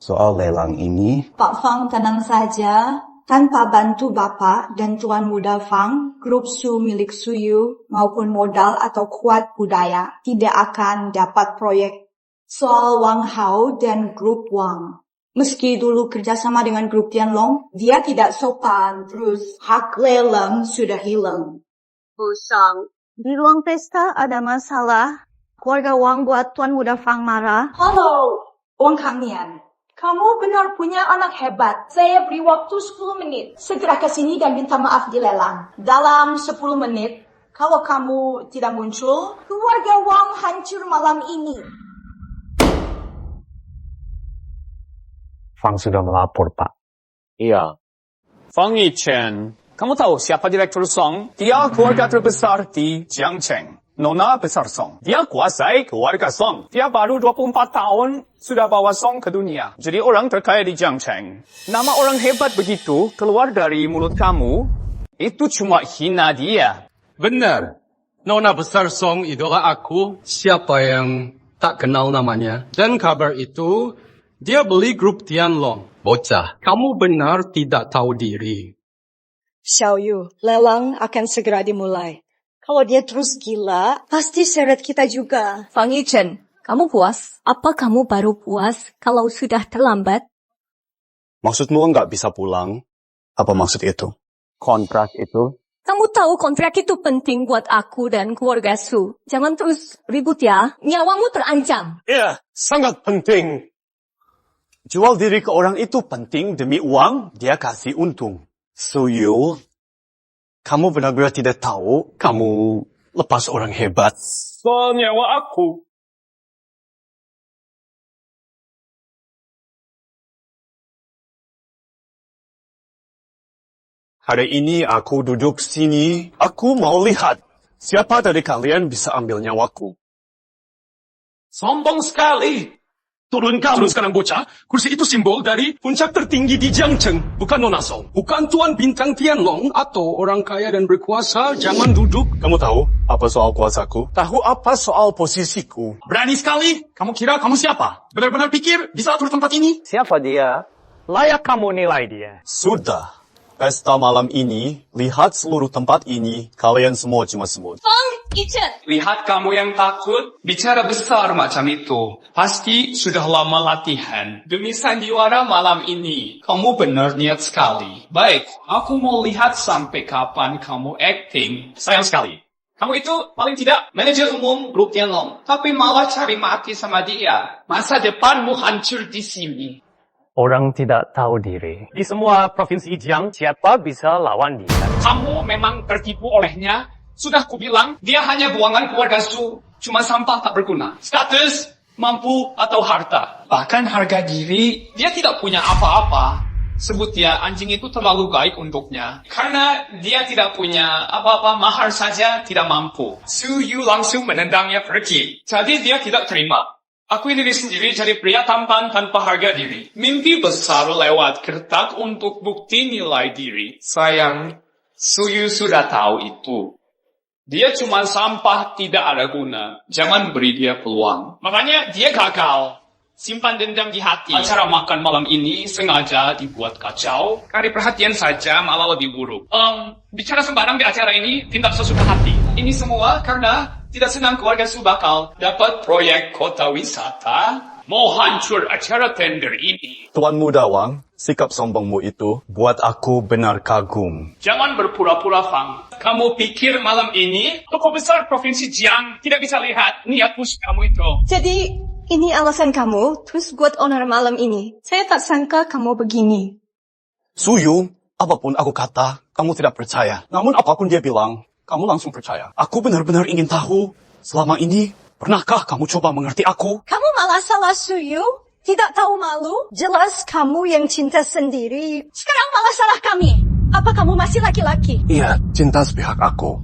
Soal lelang ini, Pak Fang tenang saja. Tanpa bantu Bapak dan Tuan Muda Fang, grup Su milik Suyu maupun modal atau kuat budaya tidak akan dapat proyek. Soal Wang Hao dan grup Wang. Meski dulu kerjasama dengan grup Tianlong, dia tidak sopan, terus hak lelang sudah hilang. Busang, di ruang pesta ada masalah. Keluarga Wang buat Tuan Muda Fang marah. Halo, Wang Kangnian. Kamu benar punya anak hebat. Saya beri waktu 10 menit. Segera ke sini dan minta maaf di lelang. Dalam 10 menit, kalau kamu tidak muncul, keluarga Wang hancur malam ini. Fang sudah melapor, Pak. Iya. Fang Yichen, kamu tahu siapa Direktur Song? Dia keluarga terbesar di Jiangcheng. Nona besar Song. Dia kuasai keluarga Song. Dia baru 24 tahun sudah bawa Song ke dunia. Jadi orang terkaya di Jiangcheng. Nama orang hebat begitu keluar dari mulut kamu, itu cuma hina dia. Benar. Nona besar Song idola aku. Siapa yang tak kenal namanya? Dan kabar itu, dia beli grup Tianlong. Bocah, kamu benar tidak tahu diri. Xiaoyu, lelang akan segera dimulai. Kalau dia terus gila, pasti seret kita juga. Fang Yichen, kamu puas? Apa kamu baru puas kalau sudah terlambat? Maksudmu enggak bisa pulang? Apa maksud itu? Kontrak itu? Kamu tahu kontrak itu penting buat aku dan keluarga Su. Jangan terus ribut ya. Nyawamu terancam. Iya, sangat penting. Jual diri ke orang itu penting demi uang, dia kasih untung. Suyu, kamu benar-benar tidak tahu kamu lepas orang hebat. Soal nyawa aku. Hari ini aku duduk sini, aku mau lihat siapa dari kalian bisa ambil nyawaku. Sombong sekali. Turun kamu sekarang bocah. Kursi itu simbol dari puncak tertinggi di Jiangcheng. Bukan Nona Song. Bukan Tuan Bintang Tianlong atau orang kaya dan berkuasa. Jangan duduk. Kamu tahu apa soal kuasaku? Tahu apa soal posisiku? Berani sekali. Kamu kira kamu siapa? Benar-benar pikir bisa atur tempat ini? Siapa dia? Layak kamu nilai dia. Sudah. Pesta malam ini, lihat seluruh tempat ini, kalian semua cuma semut. Fang Yichen. Lihat kamu yang takut, bicara besar macam itu. Pasti sudah lama latihan. Demi sandiwara malam ini, kamu benar niat sekali. Baik, aku mau lihat sampai kapan kamu acting. Sayang sekali. Kamu itu paling tidak manajer umum grup Tianlong, tapi malah cari mati sama dia. Masa depanmu hancur di sini. Orang tidak tahu diri. Di semua provinsi Jiang, siapa bisa lawan dia? Kamu memang tertipu olehnya. Sudah kubilang, dia hanya buangan keluarga Su. Cuma sampah tak berguna. Status, mampu, atau harta. Bahkan harga diri, dia tidak punya apa-apa. Sebut dia anjing itu terlalu baik untuknya. Karena dia tidak punya apa-apa, mahar saja tidak mampu. Su Yu langsung menendangnya pergi. Jadi dia tidak terima. Aku diri sendiri jadi pria tampan tanpa harga diri. Mimpi besar lewat kertas untuk bukti nilai diri. Sayang, Suyu sudah tahu itu. Dia cuma sampah tidak ada guna. Jangan beri dia peluang. Makanya dia gagal. Simpan dendam di hati. Acara makan malam ini sengaja dibuat kacau. Cari perhatian saja malah lebih buruk. Bicara sembarang di acara ini tindak sesuka hati. Ini semua karena tidak senang keluarga Su bakal dapat proyek kota wisata. Mau hancur acara tender ini. Tuan Muda Wang, sikap sombongmu itu buat aku benar kagum. Jangan berpura-pura, Fang. Kamu pikir malam ini toko besar Provinsi Jiang tidak bisa lihat niat busuk kamu itu. Jadi, ini alasan kamu terus buat onar malam ini. Saya tak sangka kamu begini. Suyu, apapun aku kata, kamu tidak percaya. Namun apapun dia bilang, kamu langsung percaya. Aku benar-benar ingin tahu, selama ini, pernahkah kamu coba mengerti aku? Kamu malah salah Suyu. Tidak tahu malu? Jelas kamu yang cinta sendiri. Sekarang malah salah kami. Apa kamu masih laki-laki? Iya, cinta sepihak aku.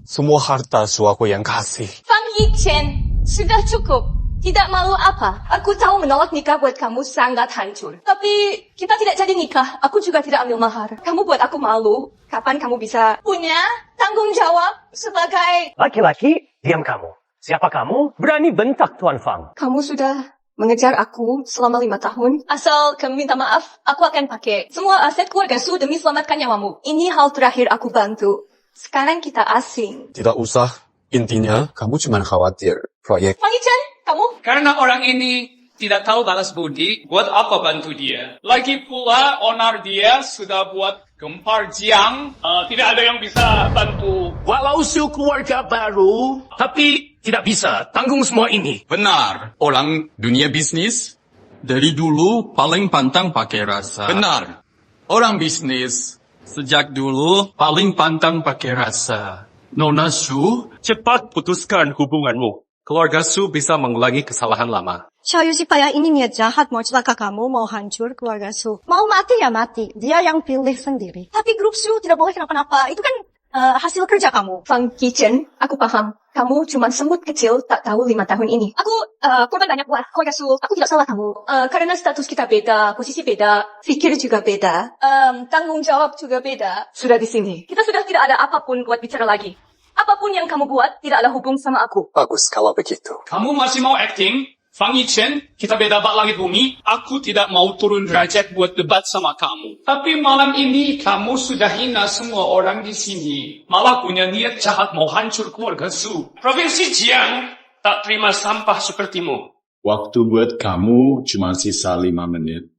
Semua harta Su aku yang kasih. Fang Yichen, sudah cukup. Tidak malu apa? Aku tahu menolak nikah buat kamu sangat hancur. Tapi kita tidak jadi nikah. Aku juga tidak ambil mahar. Kamu buat aku malu. Kapan kamu bisa punya tanggung jawab sebagai... Laki-laki, diam kamu. Siapa kamu? Berani bentak Tuan Fang. Kamu sudah mengejar aku selama 5 tahun. Asal kamu minta maaf, aku akan pakai semua aset keluarga Su demi selamatkan nyawamu. Ini hal terakhir aku bantu. Sekarang kita asing. Tidak usah. Intinya, kamu cuma khawatir proyek. Fang Yichen, kamu? Karena orang ini tidak tahu balas budi, buat apa bantu dia? Lagi pula, onar dia sudah buat gempar Jiang. Tidak ada yang bisa bantu. Walau Su keluarga baru, tapi tidak bisa tanggung semua ini. Benar, orang dunia bisnis dari dulu paling pantang pakai rasa. Benar, orang bisnis sejak dulu paling pantang pakai rasa. Nona Su, cepat putuskan hubunganmu. Keluarga Su bisa mengulangi kesalahan lama. Xiaoyu si payah ini niat jahat, mau celaka kamu, mau hancur keluarga Su. Mau mati ya mati, dia yang pilih sendiri. Tapi grup Su tidak boleh kenapa-napa, itu kan hasil kerja kamu. Fang Yichen, aku paham. Kamu cuma semut kecil tak tahu 5 tahun ini. Aku korban banyak buat keluarga Su. Aku tidak salah kamu. Karena status kita beda, posisi beda, pikir juga beda, tanggung jawab juga beda. Sudah di sini. Kita sudah tidak ada apapun buat bicara lagi. Apapun yang kamu buat tidak ada hubung sama aku. Bagus kalau begitu. Kamu masih mau acting? Fang Yichen, kita beda bak langit bumi. Aku tidak mau turun derajat buat debat sama kamu. Tapi malam ini kamu sudah hina semua orang di sini. Malah punya niat jahat mau hancur keluarga Su. Provinsi Jiang tak terima sampah sepertimu. Waktu buat kamu cuma sisa 5 menit.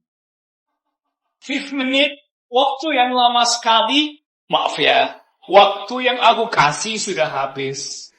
5 menit? Waktu yang lama sekali? Maaf ya, waktu yang aku kasih sudah habis.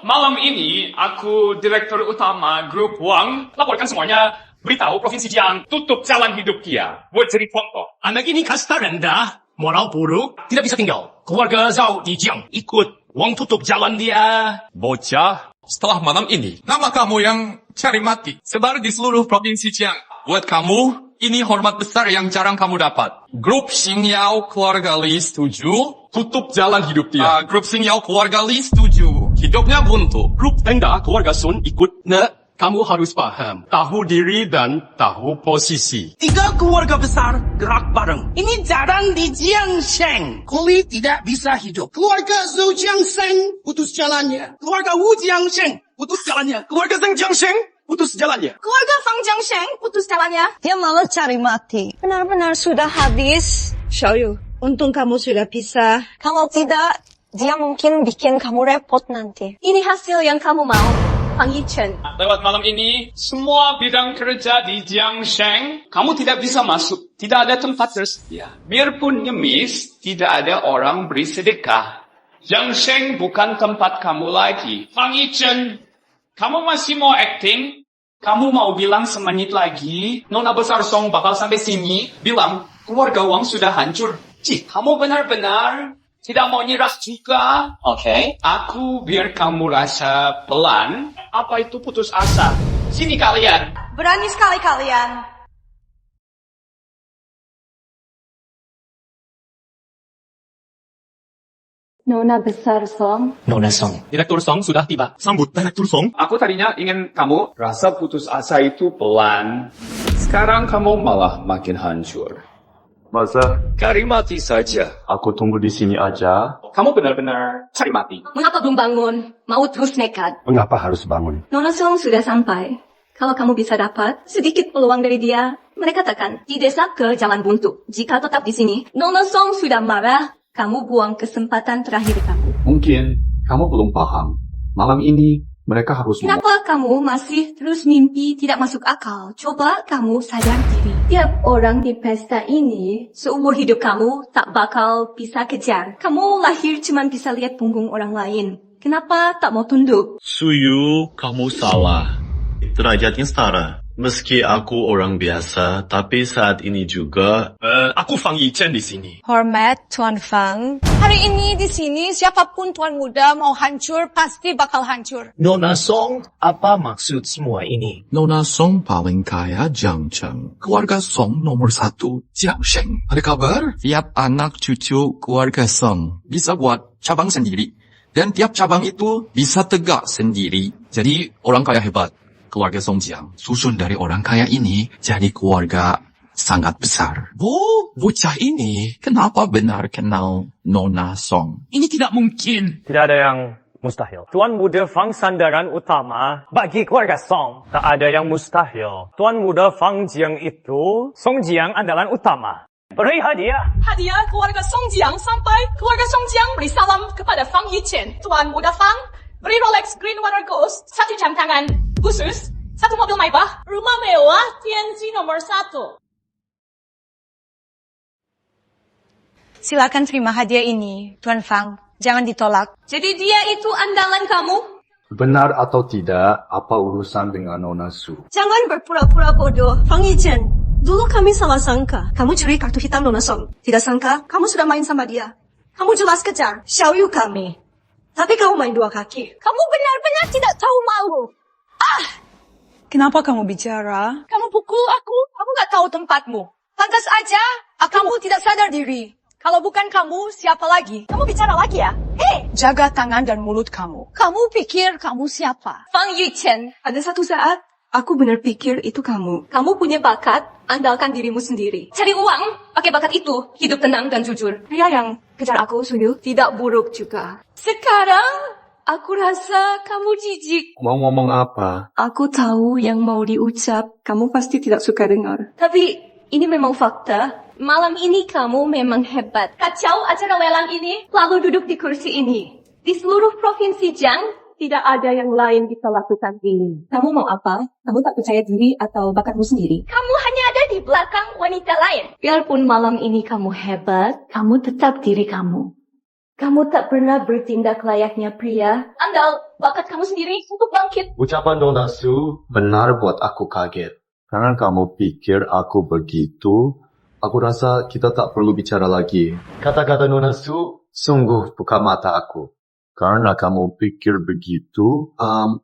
Malam ini, aku direktur utama Grup Wang, laporkan semuanya, beritahu Provinsi Jiang, tutup jalan hidup dia. Buat jadi contoh. Anak ini kasta rendah, moral buruk, tidak bisa tinggal. Keluarga Zhao di Jiang ikut Wang tutup jalan dia. Bocah, setelah malam ini, nama kamu yang cari mati sebar di seluruh provinsi Jiang. Buat kamu, ini hormat besar yang jarang kamu dapat. Grup Xingyao keluarga Li setuju, tutup jalan hidup dia. Grup Xingyao keluarga Li setuju, hidupnya buntu. Grup Tenda keluarga Sun ikut. Nak, kamu harus paham. Tahu diri dan tahu posisi. 3 keluarga besar gerak bareng. Ini jarang di Jiangsheng. Kuli tidak bisa hidup. Keluarga Zhou Jiangsheng putus jalannya. Keluarga Wu Jiangsheng putus jalannya. Keluarga Zheng Jiangsheng putus jalannya. Keluarga Fang Jiangsheng putus jalannya. Dia malah cari mati. Benar-benar sudah habis. Xiaoyu, untung kamu sudah pisah. Kalau tidak, dia mungkin bikin kamu repot nanti. Ini hasil yang kamu mau, Fang Yichen. Lewat malam ini, semua bidang kerja di Jiangsheng, kamu tidak bisa masuk. Tidak ada tempat tersedia. Biarpun ngemis, tidak ada orang beri sedekah. Jiangsheng bukan tempat kamu lagi. Fang Yichen, kamu masih mau acting? Kamu mau bilang semenit lagi, Nona Besar Song bakal sampai sini, bilang, keluarga Wang sudah hancur. Cik, kamu benar-benar tidak mau nyerah juga? Oke. Aku biar kamu rasa pelan, apa itu putus asa. Sini kalian. Berani sekali kalian. Nona Besar Song. Nona Song. Direktur Song sudah tiba. Sambut Direktur Song. Aku tadinya ingin kamu rasa putus asa itu pelan. Sekarang kamu malah makin hancur. Masa? Cari mati saja. Aku tunggu di sini aja. Kamu benar-benar cari mati. Mengapa belum bangun? Mau terus nekat? Mengapa harus bangun? Nona Song sudah sampai. Kalau kamu bisa dapat sedikit peluang dari dia, mereka katakan didesak ke jalan buntu. Jika tetap di sini, Nona Song sudah marah. Kamu buang kesempatan terakhir kamu. Mungkin kamu belum paham. Malam ini mereka harus... Kenapa kamu masih terus mimpi tidak masuk akal? Coba kamu sadar diri. Tiap orang di pesta ini, seumur hidup kamu tak bakal bisa kejar. Kamu lahir cuma bisa lihat punggung orang lain. Kenapa tak mau tunduk? Suyu, kamu salah. Derajatnya setara. Meski aku orang biasa, tapi saat ini juga... Aku Fang Yichen di sini. Hormat Tuan Fang. Hari ini di sini siapapun tuan muda mau hancur pasti bakal hancur. Nona Song, apa maksud semua ini? Nona Song paling kaya Jiangsheng. Keluarga Song nomor 1 Jiangsheng. Ada kabar? Tiap anak cucu keluarga Song bisa buat cabang sendiri. Dan tiap cabang itu bisa tegak sendiri. Jadi orang kaya hebat. Keluarga Song Jiang susun dari orang kaya ini jadi keluarga sangat besar. Bocah ini kenapa benar kenal Nona Song? Ini tidak mungkin. Tidak ada yang mustahil. Tuan Muda Fang sandaran utama bagi keluarga Song. Tak ada yang mustahil. Tuan Muda Fang Jiang itu Song Jiang andalan utama. Beri hadiah. Hadiah keluarga Song Jiang sampai keluarga Song Jiang beri salam kepada Fang Yichen. Tuan Muda Fang, beri Rolex Green Water Ghost, 1 jam tangan khusus, 1 mobil Maybach, rumah mewah Tianzi nomor 1. Silakan terima hadiah ini, Tuan Fang. Jangan ditolak. Jadi dia itu andalan kamu? Benar atau tidak, apa urusan dengan Nona Su? Jangan berpura-pura bodoh. Fang Yichen, dulu kami salah sangka. Kamu curi kartu hitam Nona Song. Tidak sangka, kamu sudah main sama dia. Kamu jelas kejar Xiaoyu kami. Tapi kamu main 2 kaki. Kamu benar-benar tidak tahu malu. Kenapa kamu bicara? Kamu pukul aku. Kamu gak tahu tempatmu. Pantas aja, kamu tidak sadar diri. Kalau bukan kamu, siapa lagi? Kamu bicara lagi ya? Hei! Jaga tangan dan mulut kamu. Kamu pikir kamu siapa? Fang Yichen. Ada satu saat, aku benar pikir itu kamu. Kamu punya bakat, andalkan dirimu sendiri. Cari uang, pakai bakat itu, hidup tenang dan jujur. Pria yang kejar aku, Suyu, tidak buruk juga. Sekarang, Aku rasa kamu jijik. Mau ngomong apa? Aku tahu yang mau diucap, kamu pasti tidak suka dengar. Tapi ini memang fakta. Malam ini kamu memang hebat. Kacau acara lelang ini, lalu duduk di kursi ini. Di seluruh provinsi Jiang, tidak ada yang lain bisa lakukan ini. Kamu mau apa? Kamu tak percaya diri atau bakatmu sendiri? Kamu hanya ada di belakang wanita lain. Biarpun malam ini kamu hebat, kamu tetap diri kamu. Kamu tak pernah bertindak layaknya pria. Andal bakat kamu sendiri untuk bangkit. Ucapan Nona Su benar buat aku kaget. Karena kamu pikir aku begitu, aku rasa kita tak perlu bicara lagi. Kata-kata Nona Su sungguh buka mata aku. Karena kamu pikir begitu,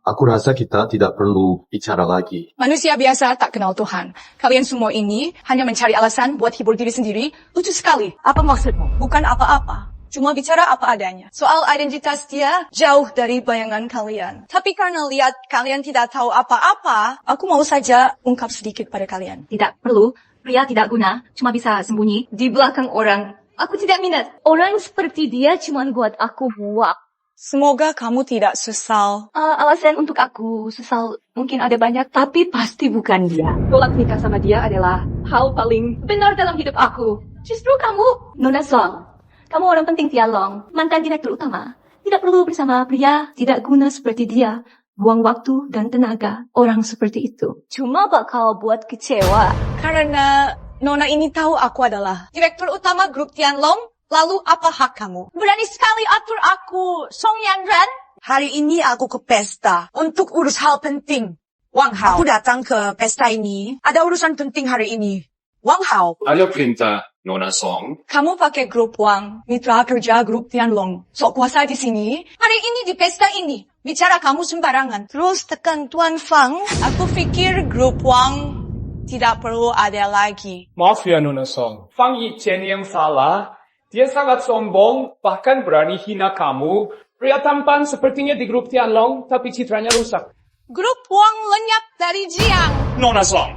aku rasa kita tidak perlu bicara lagi. Manusia biasa tak kenal Tuhan. Kalian semua ini hanya mencari alasan buat hibur diri sendiri. Lucu sekali. Apa maksudmu? Bukan apa-apa. Cuma bicara apa adanya. Soal identitas dia jauh dari bayangan kalian. Tapi karena lihat kalian tidak tahu apa-apa, aku mau saja ungkap sedikit pada kalian. Tidak perlu. Pria tidak guna. Cuma bisa sembunyi di belakang orang. Aku tidak minat. Orang seperti dia cuma buat aku muak. Semoga kamu tidak sesal. Alasan untuk aku sesal mungkin ada banyak, tapi pasti bukan dia. Tolak nikah sama dia adalah hal paling benar dalam hidup aku. Justru kamu, Nona Song. Kamu orang penting Tianlong, mantan direktur utama. Tidak perlu bersama pria tidak guna seperti dia. Buang waktu dan tenaga orang seperti itu. Cuma bakal buat kecewa. Karena Nona ini tahu aku adalah direktur utama grup Tianlong. Lalu apa hak kamu? Berani sekali atur aku, Song Yanran. Hari ini aku ke pesta untuk urus hal penting. Wang Hao, aku datang ke pesta ini. Ada urusan penting hari ini. Wang Hao. Ada perintah, Nona Song. Kamu pakai grup Wang, mitra kerja grup Tianlong. Sok kuasa di sini. Hari ini di pesta ini. Bicara kamu sembarangan. Terus tekan Tuan Fang. Aku pikir grup Wang tidak perlu ada lagi. Maaf ya, Nona Song. Fang Yichen yang salah. Dia sangat sombong, bahkan berani hina kamu. Pria tampan sepertinya di grup Tianlong, tapi citranya rusak. Grup Wang lenyap dari Jiang. Nona Song,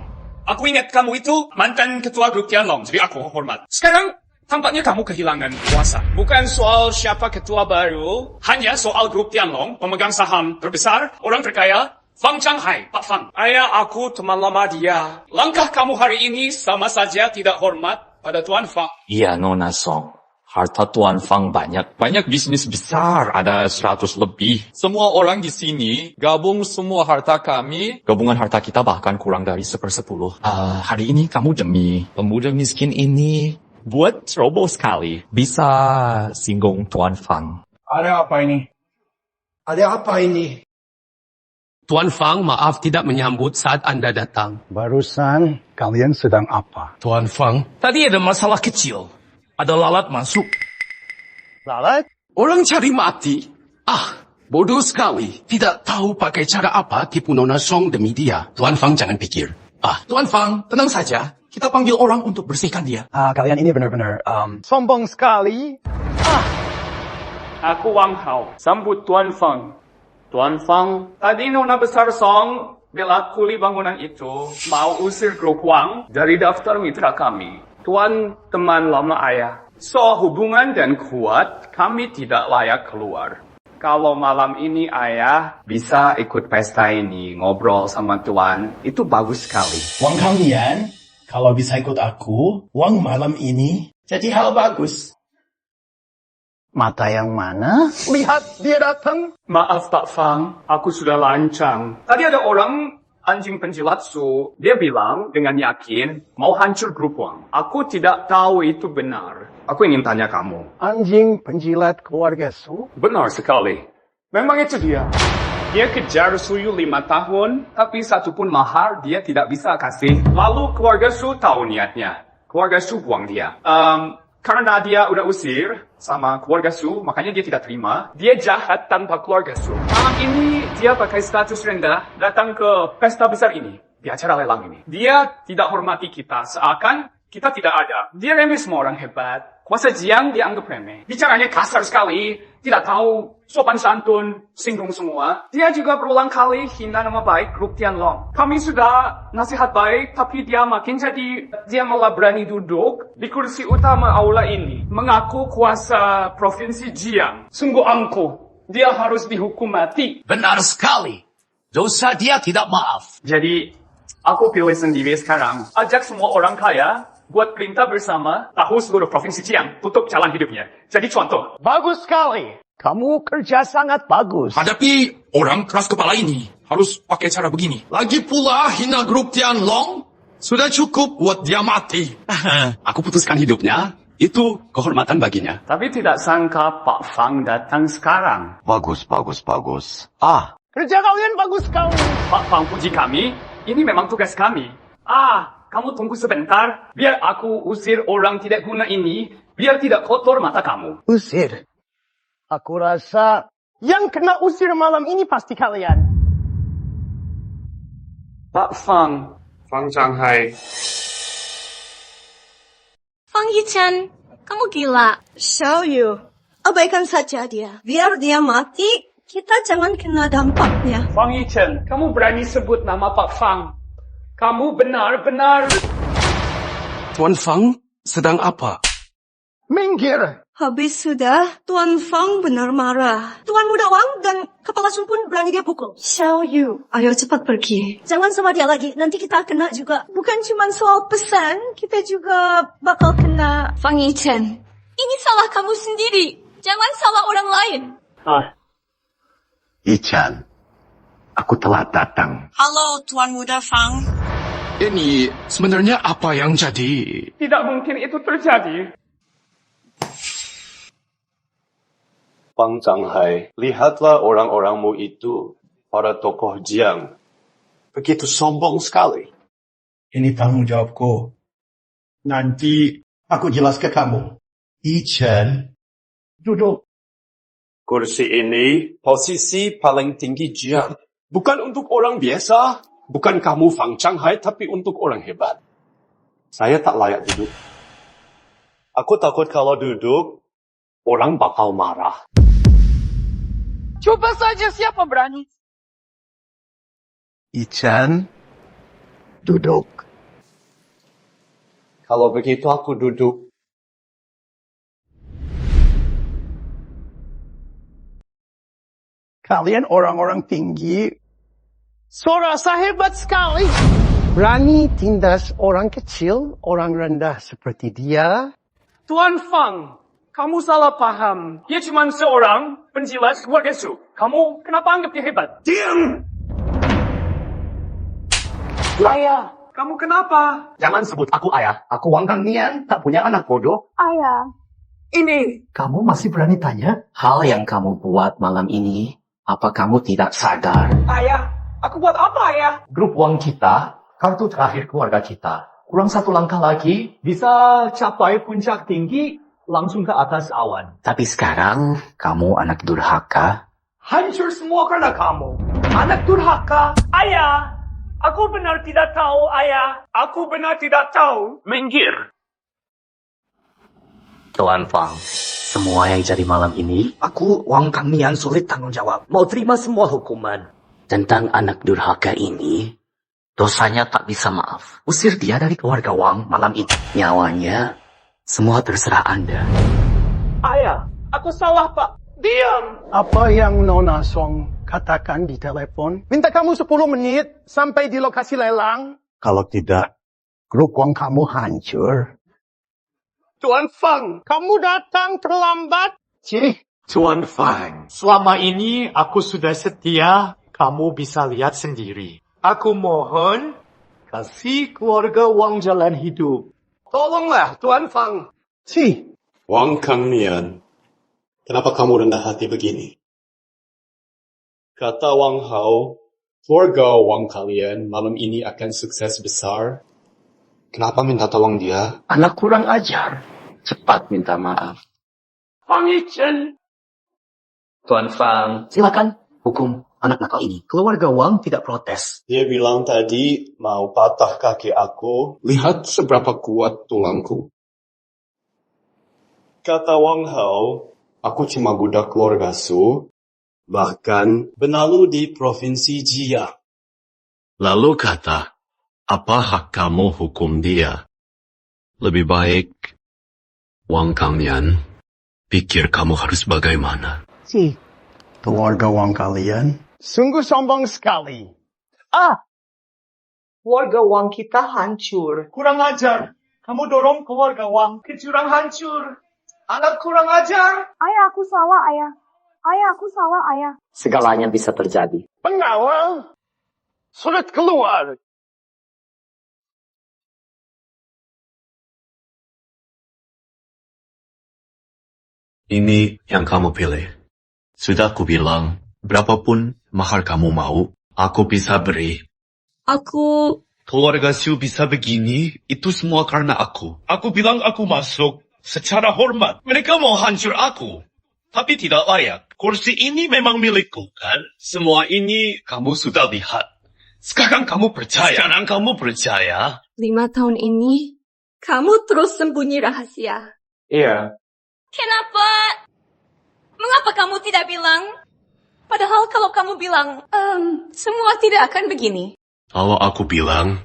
aku ingat kamu itu mantan ketua grup Tianlong, jadi aku hormat. Sekarang, tampaknya kamu kehilangan kuasa. Bukan soal siapa ketua baru, hanya soal grup Tianlong, pemegang saham terbesar, orang terkaya, Fang Changhai, Pak Fang. Ayah aku teman lama dia. Langkah kamu hari ini sama saja tidak hormat pada Tuan Fang. Iya, Nona Song. Harta Tuan Fang banyak. Banyak bisnis besar, ada 100 lebih. Semua orang di sini gabung semua harta kami. Gabungan harta kita bahkan kurang dari 1/10. Hari ini kamu demi pemuda miskin ini buat ceroboh sekali. Bisa singgung Tuan Fang. Ada apa ini? Ada apa ini? Tuan Fang, maaf tidak menyambut saat Anda datang. Barusan kalian sedang apa? Tuan Fang, tadi ada masalah kecil. Ada lalat masuk. Lalat? Orang cari mati. Bodoh sekali. Tidak tahu pakai cara apa tipu Nona Song demi dia. Tuan Fang jangan pikir. Tuan Fang, tenang saja. Kita panggil orang untuk bersihkan dia. Kalian ini benar-benar sombong sekali. Aku Wang Hao, sambut Tuan Fang. Tuan Fang, tadi Nona Besar Song bela kuli bangunan itu mau usir grup Wang dari daftar mitra kami. Tuan teman lama ayah. Soal hubungan dan kuat, kami tidak layak keluar. Kalau malam ini ayah bisa ikut pesta ini, ngobrol sama Tuan, itu bagus sekali. Wang kalian, kalau bisa ikut aku, Wang malam ini jadi hal bagus. Mata yang mana? Lihat, dia datang. Maaf Pak Fang, aku sudah lancang. Tadi ada orang anjing penjilat Su, dia bilang dengan yakin mau hancur grup Wang. Aku tidak tahu itu benar. Aku ingin tanya kamu. Anjing penjilat keluarga Su? Benar sekali. Memang itu dia. Dia kejar Suyu 5 tahun, tapi satupun mahar dia tidak bisa kasih. Lalu keluarga Su tahu niatnya. Keluarga Su buang dia. Karena dia udah usir sama keluarga Su, makanya dia tidak terima. Dia jahat tanpa keluarga Su. Malam ini dia pakai status rendah datang ke pesta besar ini, di acara lelang ini. Dia tidak hormati kita, seakan kita tidak ada. Dia remeh semua orang hebat. Kuasa Jiang dianggap remeh. Bicaranya kasar sekali, tidak tahu sopan santun, singgung semua. Dia juga berulang kali hina nama baik grup Tianlong. Kami sudah nasihat baik, tapi dia makin jadi, dia malah berani duduk di kursi utama aula ini. Mengaku kuasa provinsi Jiang. Sungguh angkuh. dia harus dihukum mati. Benar sekali. Dosa dia tidak maaf. Jadi, aku pilih sendiri sekarang. Ajak semua orang kaya buat perintah bersama tahu seluruh provinsi Jiang tutup jalan hidupnya. Jadi contoh. Bagus sekali. Kamu kerja sangat bagus. Hadapi orang keras kepala ini, harus pakai cara begini. Lagi pula hina grup Tianlong, sudah cukup buat dia mati. Aku putuskan hidupnya, itu kehormatan baginya. Tapi tidak sangka Pak Fang datang sekarang. Bagus. Kerja kalian bagus sekali. Pak Fang puji kami, ini memang tugas kami. Kamu tunggu sebentar, biar aku usir orang tidak guna ini, biar tidak kotor mata kamu. Usir. Aku rasa yang kena usir malam ini pasti kalian. Pak Fang. Fang Changhai. Fang Yichan, kamu gila. Xiao Yu, abaikan saja dia. Biar dia mati, kita jangan kena dampaknya. Fang Yichan, kamu berani sebut nama Pak Fang. Kamu benar-benar... Tuan Fang sedang apa? Minggir. Habis sudah, Tuan Fang benar marah. Tuan Muda Wang dan Kepala Sumpun berani dia pukul. Xiao Yu, ayo cepat pergi. Jangan sama dia lagi, nanti kita kena juga. Bukan cuma soal pesan, kita juga bakal kena. Fang Yichan, ini salah kamu sendiri. Jangan salah orang lain. Yichan, aku telah datang. Halo, Tuan Muda Fang. Ini sebenarnya apa yang jadi? Tidak mungkin itu terjadi. Fang Changhai, lihatlah orang-orangmu itu, para tokoh Jiang. Begitu sombong sekali. Ini tanggung jawabku. Nanti aku jelas ke kamu. Yichan, duduk. Kursi ini posisi paling tinggi Jiang. Bukan untuk orang biasa, bukan kamu Fang Changhai, tapi untuk orang hebat. Saya tak layak duduk. Aku takut kalau duduk, orang bakal marah. Coba saja siapa berani. Yichan, duduk. Kalau begitu aku duduk. Kalian orang-orang tinggi. Suara saya hebat sekali. Berani tindas orang kecil, orang rendah seperti dia. Tuan Fang, kamu salah paham. Dia cuma seorang penjilat keluarga Su. Kamu kenapa anggap dia hebat? Diam! Ayah, kamu kenapa? Jangan sebut aku ayah. Aku Wang Kang Nian, tak punya anak bodoh. Ayah, ini. Kamu masih berani tanya? Hal yang kamu buat malam ini, apa kamu tidak sadar? Ayah, aku buat apa ayah? Grup Wang kita, kartu terakhir keluarga kita. Kurang satu langkah lagi, bisa capai puncak tinggi, langsung ke atas awan. Tapi sekarang, kamu anak durhaka. Hancur semua karena kamu. Anak durhaka. Ayah, aku benar tidak tahu, ayah. Aku benar tidak tahu. Minggir. Tuan Fang, semua yang jadi malam ini, aku Wang Kang Nian sulit tanggung jawab. Mau terima semua hukuman. Tentang anak durhaka ini, dosanya tak bisa maaf. Usir dia dari keluarga Wang malam ini. Nyawanya, semua terserah Anda. Ayah, aku salah, Pak. Diam! Apa yang Nona Song katakan di telepon? Minta kamu 10 menit sampai di lokasi lelang. Kalau tidak, grup uang kamu hancur. Tuan Fang, kamu datang terlambat. Tuan Fang, selama ini aku sudah setia, kamu bisa lihat sendiri. Aku mohon, kasih keluarga Wang jalan hidup. Tolonglah, Tuan Fang. Wang Kang Nian, kenapa kamu rendah hati begini? Kata Wang Hao, keluarga Wang kalian malam ini akan sukses besar. Kenapa minta tolong dia? Anak kurang ajar. Cepat minta maaf. Fang Yichan. Tuan Fang, silakan hukum anak nakal ini. Keluarga Wang tidak protes. Dia bilang tadi mau patah kaki aku. Lihat seberapa kuat tulangku. Kata Wang Hao, aku cuma budak keluarga Su. Bahkan benalu di provinsi Jia. Lalu kata, apa hak kamu hukum dia? Lebih baik, Wang Kang Nian, pikir kamu harus bagaimana? keluarga Wang kalian. Sungguh sombong sekali. Keluarga Wang kita hancur. Kurang ajar. Kamu dorong keluarga Wang ke jurang hancur. Anak kurang ajar. Ayah, aku salah, ayah. Ayah, aku salah, ayah. Segalanya bisa terjadi. Pengawal, surat keluar. Ini yang kamu pilih. Sudah aku bilang, berapapun mahar kamu mau, aku bisa beri. Aku... Keluarga Siu bisa begini, itu semua karena aku. Aku bilang aku masuk secara hormat. Mereka mau hancur aku. Tapi tidak layak. Kursi ini memang milikku, kan? Semua ini kamu sudah lihat. Sekarang kamu percaya. 5 tahun ini, kamu terus sembunyi rahasia. Iya. Kenapa? Mengapa kamu tidak bilang? Padahal kalau kamu bilang, semua tidak akan begini. Kalau aku bilang,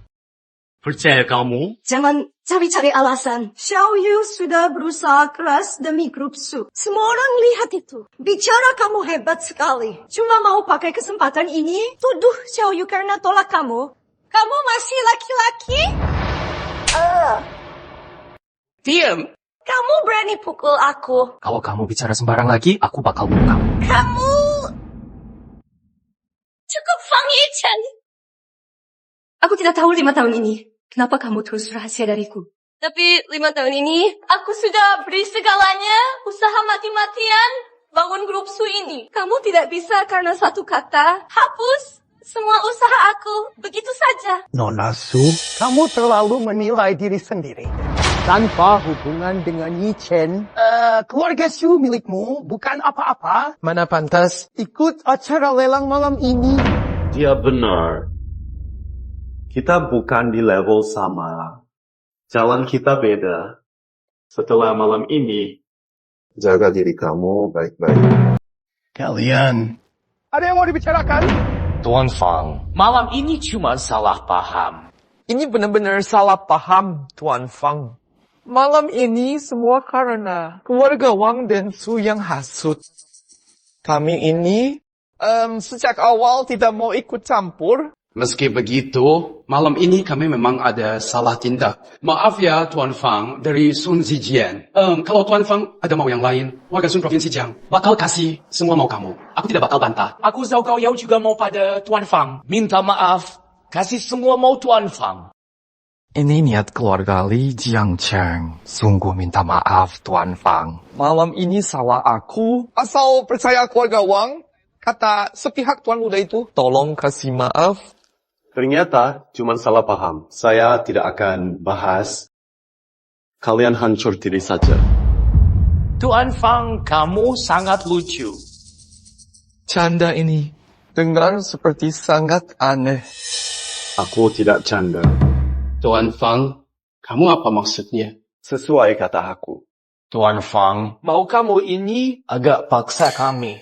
percaya kamu? Jangan cari-cari alasan. Xiao Yu sudah berusaha keras demi grup Su. Semua orang lihat itu. Bicara kamu hebat sekali. Cuma mau pakai kesempatan ini, tuduh Xiao Yu karena tolak kamu. Kamu masih laki-laki? Diam. Kamu berani pukul aku. Kalau kamu bicara sembarang lagi, aku bakal bunuh kamu. Kamu... Cukup Fang Yichen. Aku tidak tahu 5 tahun ini. Kenapa kamu terus rahasia dariku? Tapi 5 tahun ini, aku sudah beri segalanya, usaha mati-matian, bangun grup Su ini. Kamu tidak bisa karena satu kata, hapus semua usaha aku, begitu saja. Nona Su, kamu terlalu menilai diri sendiri. Tanpa hubungan dengan Yi Chen, keluarga Su milikmu bukan apa-apa. Mana pantas ikut acara lelang malam ini? Dia benar. Kita bukan di level sama. Jalan kita beda. Setelah malam ini, jaga diri kamu baik-baik. Kalian. Ada yang mau dibicarakan? Tuan Fang, malam ini cuma salah paham. Ini benar-benar salah paham, Tuan Fang. Malam ini semua karena keluarga Wang dan Su yang hasut. Kami ini sejak awal tidak mau ikut campur. Meski begitu, malam ini kami memang ada salah tindak. Maaf ya, Tuan Fang, dari Sun Zijian. Kalau Tuan Fang ada mau yang lain, warga Sun Provinsi Jiang bakal kasih semua mau kamu. Aku tidak bakal bantah. Aku Zhao Gaoyao juga mau pada Tuan Fang. Minta maaf, kasih semua mau Tuan Fang. Ini niat keluarga Li Jiangcheng. Sungguh minta maaf, Tuan Fang. Malam ini salah aku. Asal percaya keluarga Wang, kata sepihak Tuan Muda itu. Tolong kasih maaf. Ternyata cuma salah paham. Saya tidak akan bahas. Kalian hancur diri saja. Tuan Fang, kamu sangat lucu. Canda ini dengar seperti sangat aneh. Aku tidak canda. Tuan Fang, kamu apa maksudnya? Sesuai kata aku. Tuan Fang, mau kamu ini agak paksa kami.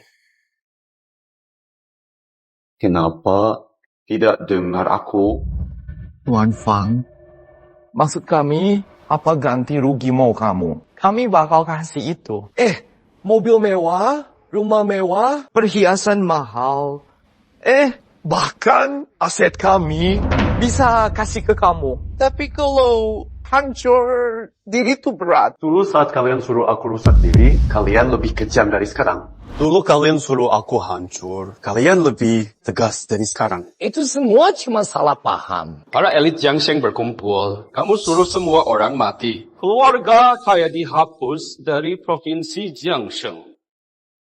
Kenapa tidak dengar aku? Tuan Fang, Maksud kami, apa ganti rugi mau kamu? Kami bakal kasih itu. Mobil mewah, rumah mewah, perhiasan mahal. Bahkan aset kami bisa kasih ke kamu. Tapi kalau hancur diri itu berat. Dulu saat kalian suruh aku rusak diri, kalian lebih kejam dari sekarang. Dulu kalian suruh aku hancur, kalian lebih tegas dari sekarang. Itu semua cuma salah paham. Para elit Jiangsheng berkumpul, kamu suruh semua orang mati. Keluarga saya dihapus dari provinsi Jiangsheng.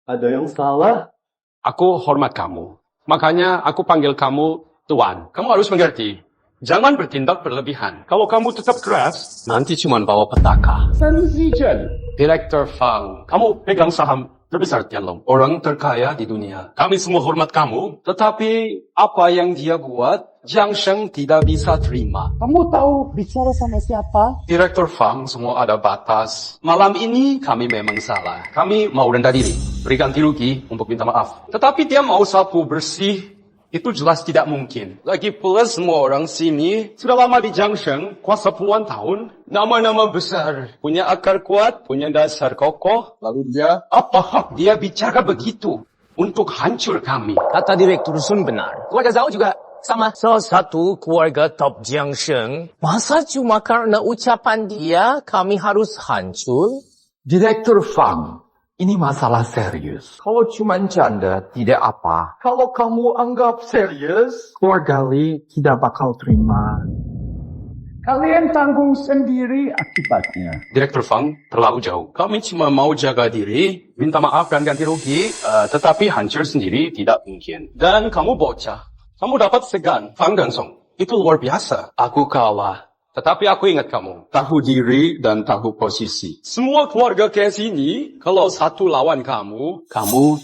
Ada yang salah? Aku hormat kamu. Makanya aku panggil kamu Tuan. Kamu harus mengerti. Jangan bertindak berlebihan. Kalau kamu tetap keras, nanti cuma bawa petaka. Sun Zijian, Direktur Fang, kamu pegang saham terbesar Tianlong, orang terkaya di dunia. Kami semua hormat kamu, tetapi apa yang dia buat, Jiangsheng tidak bisa terima. Kamu tahu bicara sama siapa? Direktur Fang, semua ada batas. Malam ini kami memang salah. Kami mau rendah diri, beri ganti rugi untuk minta maaf. Tetapi dia mau sapu bersih, itu jelas tidak mungkin. Lagi pula semua orang sini sudah lama di Jiangsheng, kuasa puluhan tahun. Nama-nama besar, punya akar kuat, punya dasar kokoh. Lalu dia, apa hak dia bicara begitu? untuk hancur kami. Kata Direktur Sun benar. Keluarga Zhao juga sama. Salah satu keluarga top Jiang Sheng. Masa cuma karena ucapan dia kami harus hancur? Direktur Fang, ini masalah serius. Kalau cuma canda, tidak apa. Kalau kamu anggap serius, keluarga Li tidak bakal terima. Kalian tanggung sendiri akibatnya. Direktur Fang terlalu jauh. Kami cuma mau jaga diri, minta maaf dan ganti rugi, tetapi hancur sendiri tidak mungkin. Dan kamu bocah, kamu dapat segan, Fang dan Song. Itu luar biasa. Aku kalah. Tetapi aku ingat kamu. Tahu diri dan tahu posisi. Semua keluarga ke sini, kalau satu lawan kamu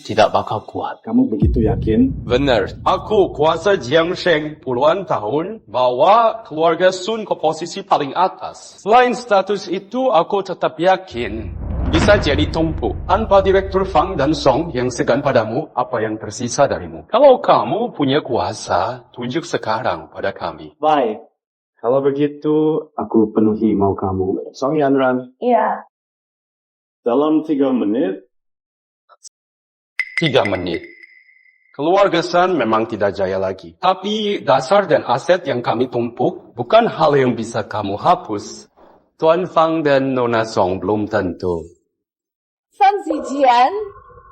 tidak bakal kuat. Kamu begitu yakin? Benar. Aku kuasa Jiang Sheng puluhan tahun, bawa keluarga Sun ke posisi paling atas. Selain status itu, aku tetap yakin bisa jadi tumpu. Tanpa Direktur Fang dan Song yang segan padamu, apa yang tersisa darimu? Kalau kamu punya kuasa, tunjuk sekarang pada kami. Baik. Kalau begitu, aku penuhi mau kamu. Song Yanran, Iya. dalam 3 menit, 3 menit. Keluarga Sun memang tidak jaya lagi. Tapi dasar dan aset yang kami tumpuk bukan hal yang bisa kamu hapus. Tuan Fang dan Nona Song belum tentu. Fan Zijian,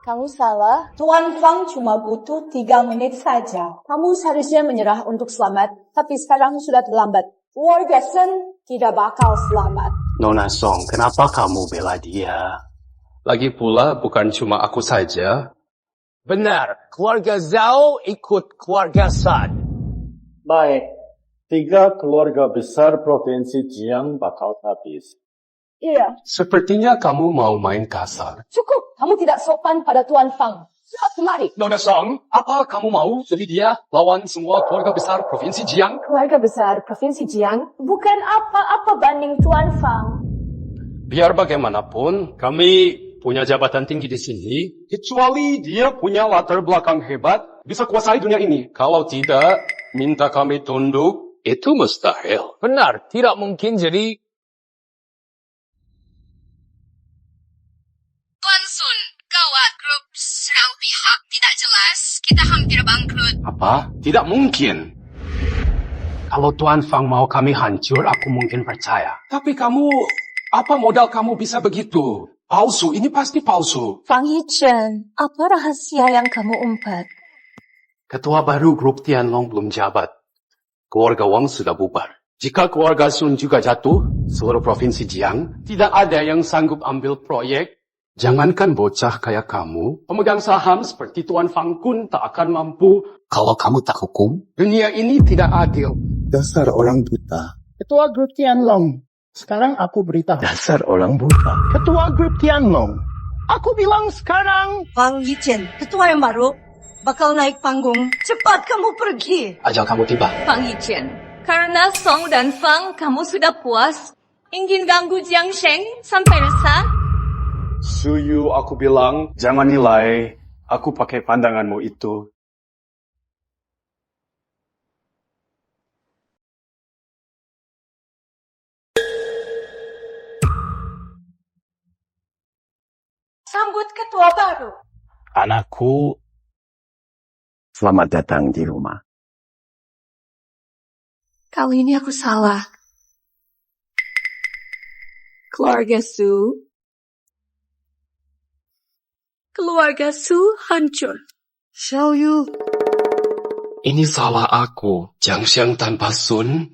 kamu salah. Tuan Fang cuma butuh 3 menit saja. Kamu seharusnya menyerah untuk selamat, tapi sekarang sudah terlambat. Warga Sun tidak bakal selamat. Nona Song, kenapa kamu bela dia? Lagi pula bukan cuma aku saja. Benar, keluarga Zhao ikut keluarga Sun. baik. 3 keluarga besar Provinsi Jiang bakal habis. Iya. Sepertinya kamu mau main kasar. Cukup, kamu tidak sopan pada Tuan Fang. Sudah kemari. Nona Song, apa kamu mau jadi dia lawan semua keluarga besar Provinsi Jiang? Keluarga besar Provinsi Jiang Bukan apa-apa banding Tuan Fang. Biar bagaimanapun, kami punya jabatan tinggi di sini, kecuali dia punya latar belakang hebat, bisa kuasai dunia ini. Kalau tidak, minta kami tunduk, itu mustahil. Benar, tidak mungkin jadi... Tuan Sun, gawat grup serau pihak tidak jelas. Kita hampir bangkrut. Apa? Tidak mungkin. Kalau Tuan Fang mau kami hancur, aku mungkin percaya. Tapi kamu, apa modal kamu bisa begitu? Palsu, ini pasti palsu. Fang Yichen, apa rahasia yang kamu umpat? Ketua baru grup Tianlong belum jabat. Keluarga Wang sudah bubar. Jika keluarga Sun juga jatuh, seluruh provinsi Jiang, tidak ada yang sanggup ambil proyek. Jangankan bocah kayak kamu, pemegang saham seperti Tuan Fang Kun tak akan mampu. Kalau kamu tak hukum, dunia ini tidak adil. Dasar orang buta. Ketua grup Tianlong. Sekarang aku beritahu. Dasar orang buta. Ketua grup Tianlong. Aku bilang sekarang. Fang Yichen, ketua yang baru, bakal naik panggung. Cepat kamu pergi. Ajal kamu tiba. Fang Yichen, karena Song dan Fang kamu sudah puas, ingin ganggu Jiang Sheng sampai resah? Suyu, aku bilang, jangan nilai. Aku pakai pandanganmu itu. Sambut ketua baru. Anakku, selamat datang di rumah. Kali ini aku salah. Keluarga Su hancur. Xiaoyu. Ini salah aku. Jiang Sheng tanpa Sun.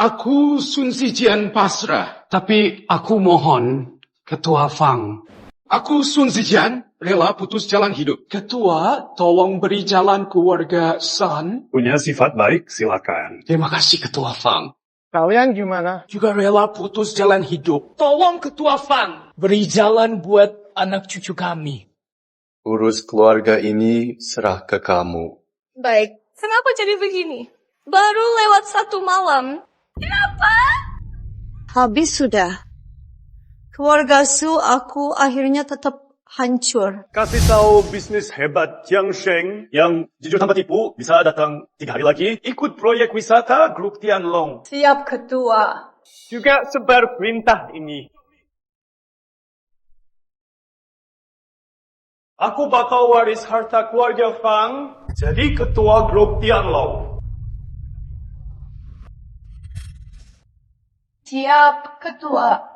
Aku Sun Zijian pasrah. Tapi aku mohon, Ketua Fang. Aku Sun Zijian rela putus jalan hidup. Ketua, tolong beri jalan keluarga Sun. Punya sifat baik, silakan. Terima kasih Ketua Fang. Kalian gimana? Juga rela putus jalan hidup. Tolong Ketua Fang, beri jalan buat anak cucu kami. Urus keluarga ini serah ke kamu. Baik, kenapa jadi begini? Baru lewat 1 malam. Kenapa? Habis sudah. Keluarga Su aku akhirnya tetap hancur. Kasih tahu bisnis hebat Jiang Sheng yang jujur tanpa tipu bisa datang 3 hari lagi ikut proyek wisata grup Tianlong. Siap ketua. Juga sebar perintah ini. Aku bakal waris harta keluarga Fang jadi ketua grup Tianlong. Siap, ketua.